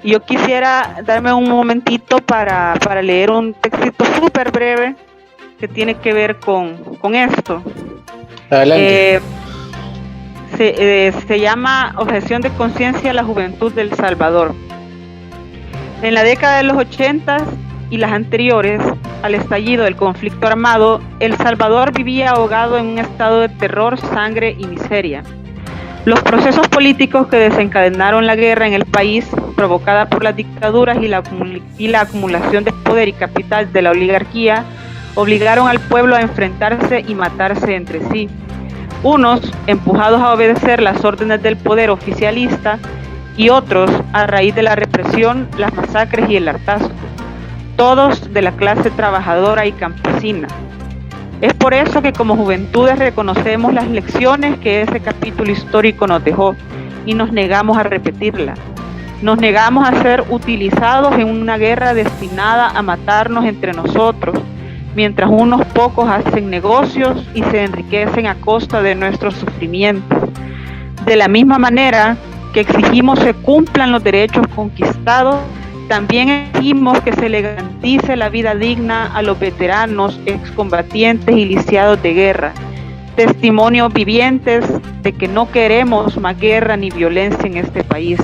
Y yo quisiera darme un momentito para leer un textito súper breve que tiene que ver con esto. Adelante. Se llama Objeción de conciencia a la juventud del Salvador. En la década de los 80 y las anteriores al estallido del conflicto armado, El Salvador vivía ahogado en un estado de terror, sangre y miseria. Los procesos políticos que desencadenaron la guerra en el país, provocada por las dictaduras y la acumulación de poder y capital de la oligarquía, obligaron al pueblo a enfrentarse y matarse entre sí. Unos empujados a obedecer las órdenes del poder oficialista, y otros a raíz de la represión, las masacres y el hartazgo, todos de la clase trabajadora y campesina. Es por eso que como juventudes reconocemos las lecciones que ese capítulo histórico nos dejó y nos negamos a repetirla. Nos negamos a ser utilizados en una guerra destinada a matarnos entre nosotros, mientras unos pocos hacen negocios y se enriquecen a costa de nuestros sufrimientos. De la misma manera que exigimos se cumplan los derechos conquistados, también exigimos que se le garantice la vida digna a los veteranos, excombatientes y lisiados de guerra, testimonios vivientes de que no queremos más guerra ni violencia en este país,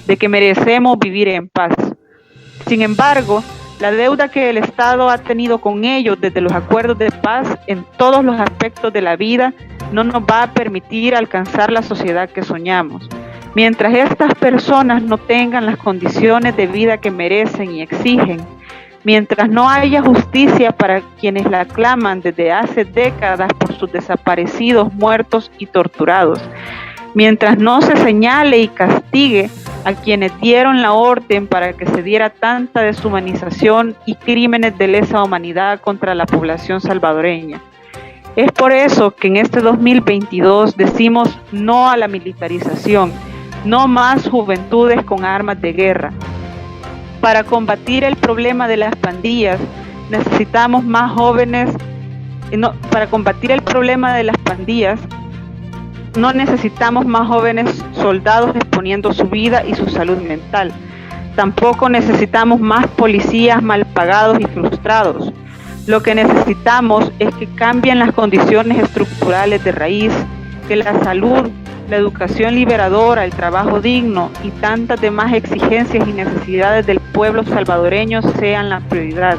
de que merecemos vivir en paz. Sin embargo, la deuda que el Estado ha tenido con ellos desde los acuerdos de paz en todos los aspectos de la vida no nos va a permitir alcanzar la sociedad que soñamos. Mientras estas personas no tengan las condiciones de vida que merecen y exigen, mientras no haya justicia para quienes la claman desde hace décadas por sus desaparecidos, muertos y torturados, mientras no se señale y castigue a quienes dieron la orden para que se diera tanta deshumanización y crímenes de lesa humanidad contra la población salvadoreña. Es por eso que en este 2022 decimos no a la militarización, no más juventudes con armas de guerra. Para combatir el problema de las pandillas, necesitamos más jóvenes. Para combatir el problema de las pandillas, no necesitamos más jóvenes soldados exponiendo su vida y su salud mental. Tampoco necesitamos más policías mal pagados y frustrados. Lo que necesitamos es que cambien las condiciones estructurales de raíz, que la salud, la educación liberadora, el trabajo digno y tantas demás exigencias y necesidades del pueblo salvadoreño sean la prioridad.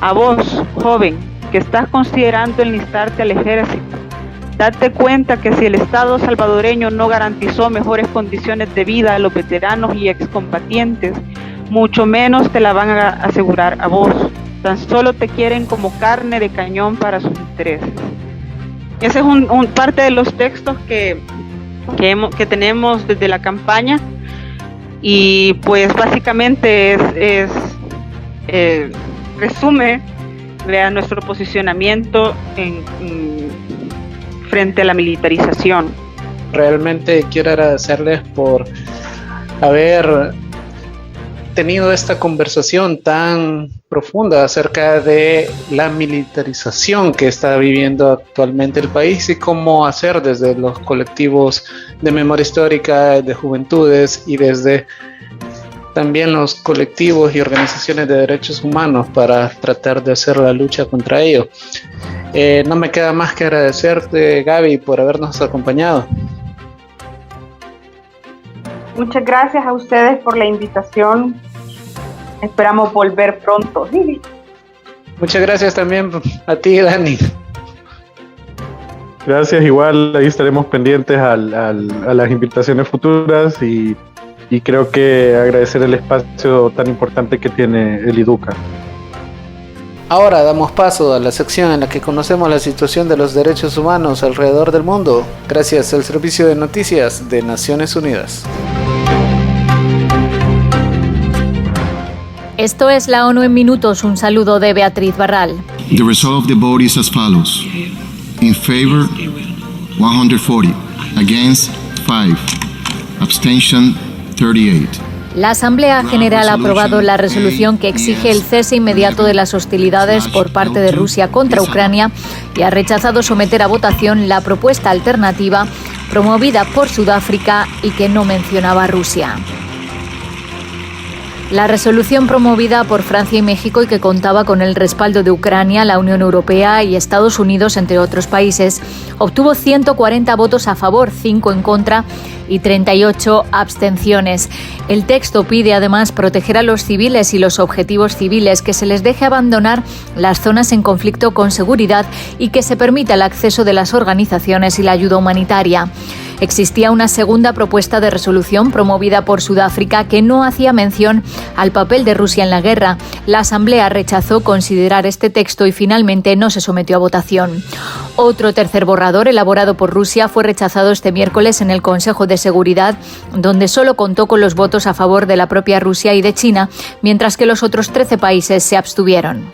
A vos, joven, que estás considerando enlistarte al ejército, date cuenta que si el Estado salvadoreño no garantizó mejores condiciones de vida a los veteranos y excombatientes, mucho menos te la van a asegurar a vos. Tan solo te quieren como carne de cañón para sus intereses. Ese es un parte de los textos que tenemos desde la campaña, y pues básicamente resume nuestro posicionamiento frente a la militarización. Realmente quiero agradecerles por haber tenido esta conversación tan profunda acerca de la militarización que está viviendo actualmente el país y cómo hacer desde los colectivos de memoria histórica, de juventudes y desde también los colectivos y organizaciones de derechos humanos para tratar de hacer la lucha contra ello. No me queda más que agradecerte, Gaby, por habernos acompañado. Muchas gracias a ustedes por la invitación. Esperamos volver pronto. Muchas gracias también a ti, Dani. Gracias, igual ahí estaremos pendientes a las invitaciones futuras y creo que agradecer el espacio tan importante que tiene el IDUCA. Ahora damos paso a la sección en la que conocemos la situación de los derechos humanos alrededor del mundo, gracias al Servicio de Noticias de Naciones Unidas. Esto es la ONU en minutos. Un saludo de Beatriz Barral. The result of the vote is as follows. In favor, 140. Against, 5. Abstention, 38. La Asamblea General ha aprobado la resolución que exige el cese inmediato de las hostilidades por parte de Rusia contra Ucrania y ha rechazado someter a votación la propuesta alternativa promovida por Sudáfrica y que no mencionaba a Rusia. La resolución promovida por Francia y México y que contaba con el respaldo de Ucrania, la Unión Europea y Estados Unidos, entre otros países, obtuvo 140 votos a favor, 5 en contra y 38 abstenciones. El texto pide además proteger a los civiles y los objetivos civiles, que se les deje abandonar las zonas en conflicto con seguridad y que se permita el acceso de las organizaciones y la ayuda humanitaria. Existía una segunda propuesta de resolución promovida por Sudáfrica que no hacía mención al papel de Rusia en la guerra. La Asamblea rechazó considerar este texto y finalmente no se sometió a votación. Otro tercer borrador elaborado por Rusia fue rechazado este miércoles en el Consejo de Seguridad, donde solo contó con los votos a favor de la propia Rusia y de China, mientras que los otros 13 países se abstuvieron.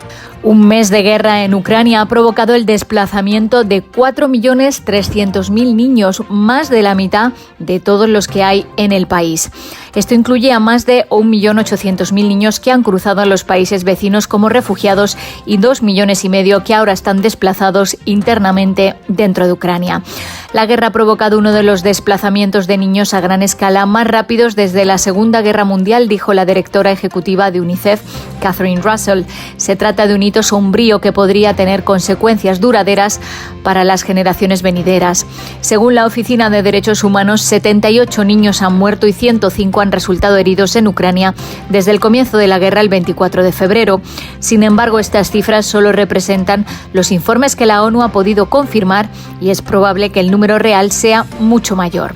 Un mes de guerra en Ucrania ha provocado el desplazamiento de 4.300.000 niños, más de la mitad de todos los que hay en el país. Esto incluye a más de 1.800.000 niños que han cruzado a los países vecinos como refugiados y 2,5 millones que ahora están desplazados internamente dentro de Ucrania. La guerra ha provocado uno de los desplazamientos de niños a gran escala más rápidos desde la Segunda Guerra Mundial, dijo la directora ejecutiva de UNICEF, Catherine Russell. Se trata de un hito sombrío que podría tener consecuencias duraderas para las generaciones venideras. Según la Oficina de Derechos Humanos, 78 niños han muerto y 105 han resultado heridos en Ucrania desde el comienzo de la guerra el 24 de febrero. Sin embargo, estas cifras solo representan los informes que la ONU ha podido confirmar y es probable que el número real sea mucho mayor.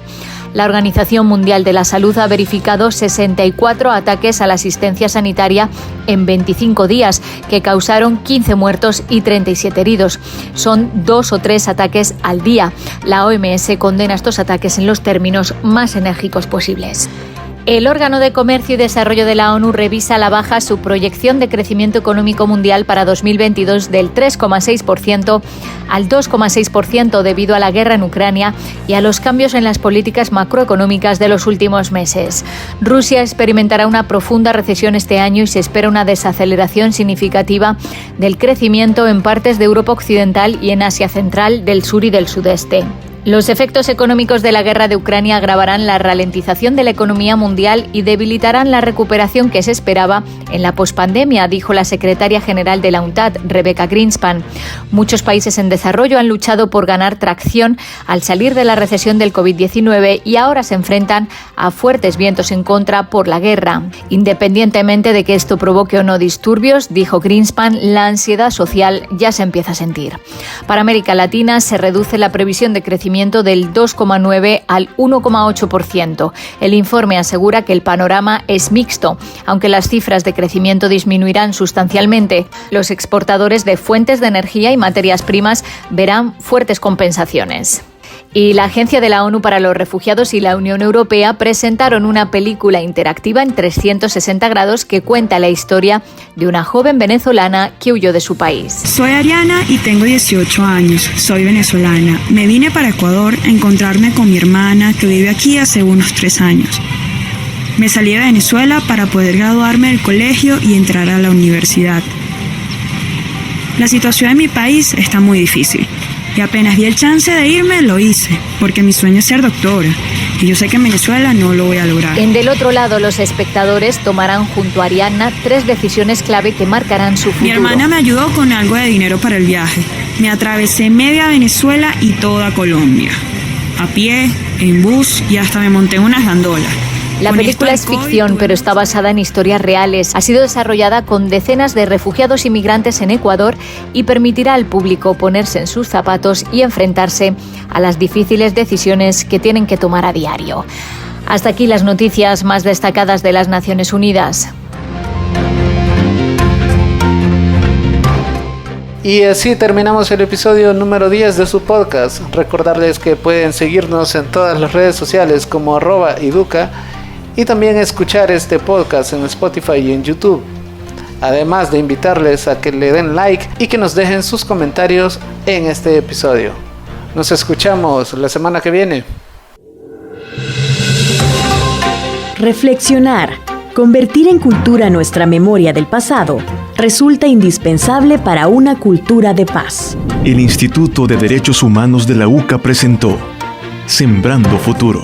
La Organización Mundial de la Salud ha verificado 64 ataques a la asistencia sanitaria en 25 días, que causaron 15 muertos y 37 heridos. Son 2 o 3 ataques al día. La OMS condena estos ataques en los términos más enérgicos posibles. El órgano de Comercio y Desarrollo de la ONU revisa a la baja su proyección de crecimiento económico mundial para 2022 del 3,6% al 2,6% debido a la guerra en Ucrania y a los cambios en las políticas macroeconómicas de los últimos meses. Rusia experimentará una profunda recesión este año y se espera una desaceleración significativa del crecimiento en partes de Europa Occidental y en Asia Central, del sur y del sudeste. Los efectos económicos de la guerra de Ucrania agravarán la ralentización de la economía mundial y debilitarán la recuperación que se esperaba en la pospandemia, dijo la secretaria general de la UNCTAD, Rebecca Greenspan. Muchos países en desarrollo han luchado por ganar tracción al salir de la recesión del COVID-19 y ahora se enfrentan a fuertes vientos en contra por la guerra. Independientemente de que esto provoque o no disturbios, dijo Greenspan, la ansiedad social ya se empieza a sentir. Para América Latina se reduce la previsión de crecimiento del 2,9 al 1,8%. El informe asegura que el panorama es mixto. Aunque las cifras de crecimiento disminuirán sustancialmente, los exportadores de fuentes de energía y materias primas verán fuertes compensaciones. Y la Agencia de la ONU para los Refugiados y la Unión Europea presentaron una película interactiva en 360 grados que cuenta la historia de una joven venezolana que huyó de su país. Soy Ariana y tengo 18 años. Soy venezolana. Me vine para Ecuador a encontrarme con mi hermana que vive aquí hace unos 3 años. Me salí de Venezuela para poder graduarme del colegio y entrar a la universidad. La situación en mi país está muy difícil. Y apenas vi el chance de irme, lo hice, porque mi sueño es ser doctora. Y yo sé que en Venezuela no lo voy a lograr. En Del Otro Lado, los espectadores tomarán junto a Ariadna 3 decisiones clave que marcarán su futuro. Mi hermana me ayudó con algo de dinero para el viaje. Me atravesé media Venezuela y toda Colombia. A pie, en bus y hasta me monté en unas gandolas. La película es ficción, pero está basada en historias reales. Ha sido desarrollada con decenas de refugiados inmigrantes en Ecuador y permitirá al público ponerse en sus zapatos y enfrentarse a las difíciles decisiones que tienen que tomar a diario. Hasta aquí las noticias más destacadas de las Naciones Unidas. Y así terminamos el episodio número 10 de su podcast. Recordarles que pueden seguirnos en todas las redes sociales como @iduca y también escuchar este podcast en Spotify y en YouTube. Además de invitarles a que le den like y que nos dejen sus comentarios en este episodio. Nos escuchamos la semana que viene. Reflexionar, convertir en cultura nuestra memoria del pasado, resulta indispensable para una cultura de paz. El Instituto de Derechos Humanos de la UCA presentó Sembrando Futuro.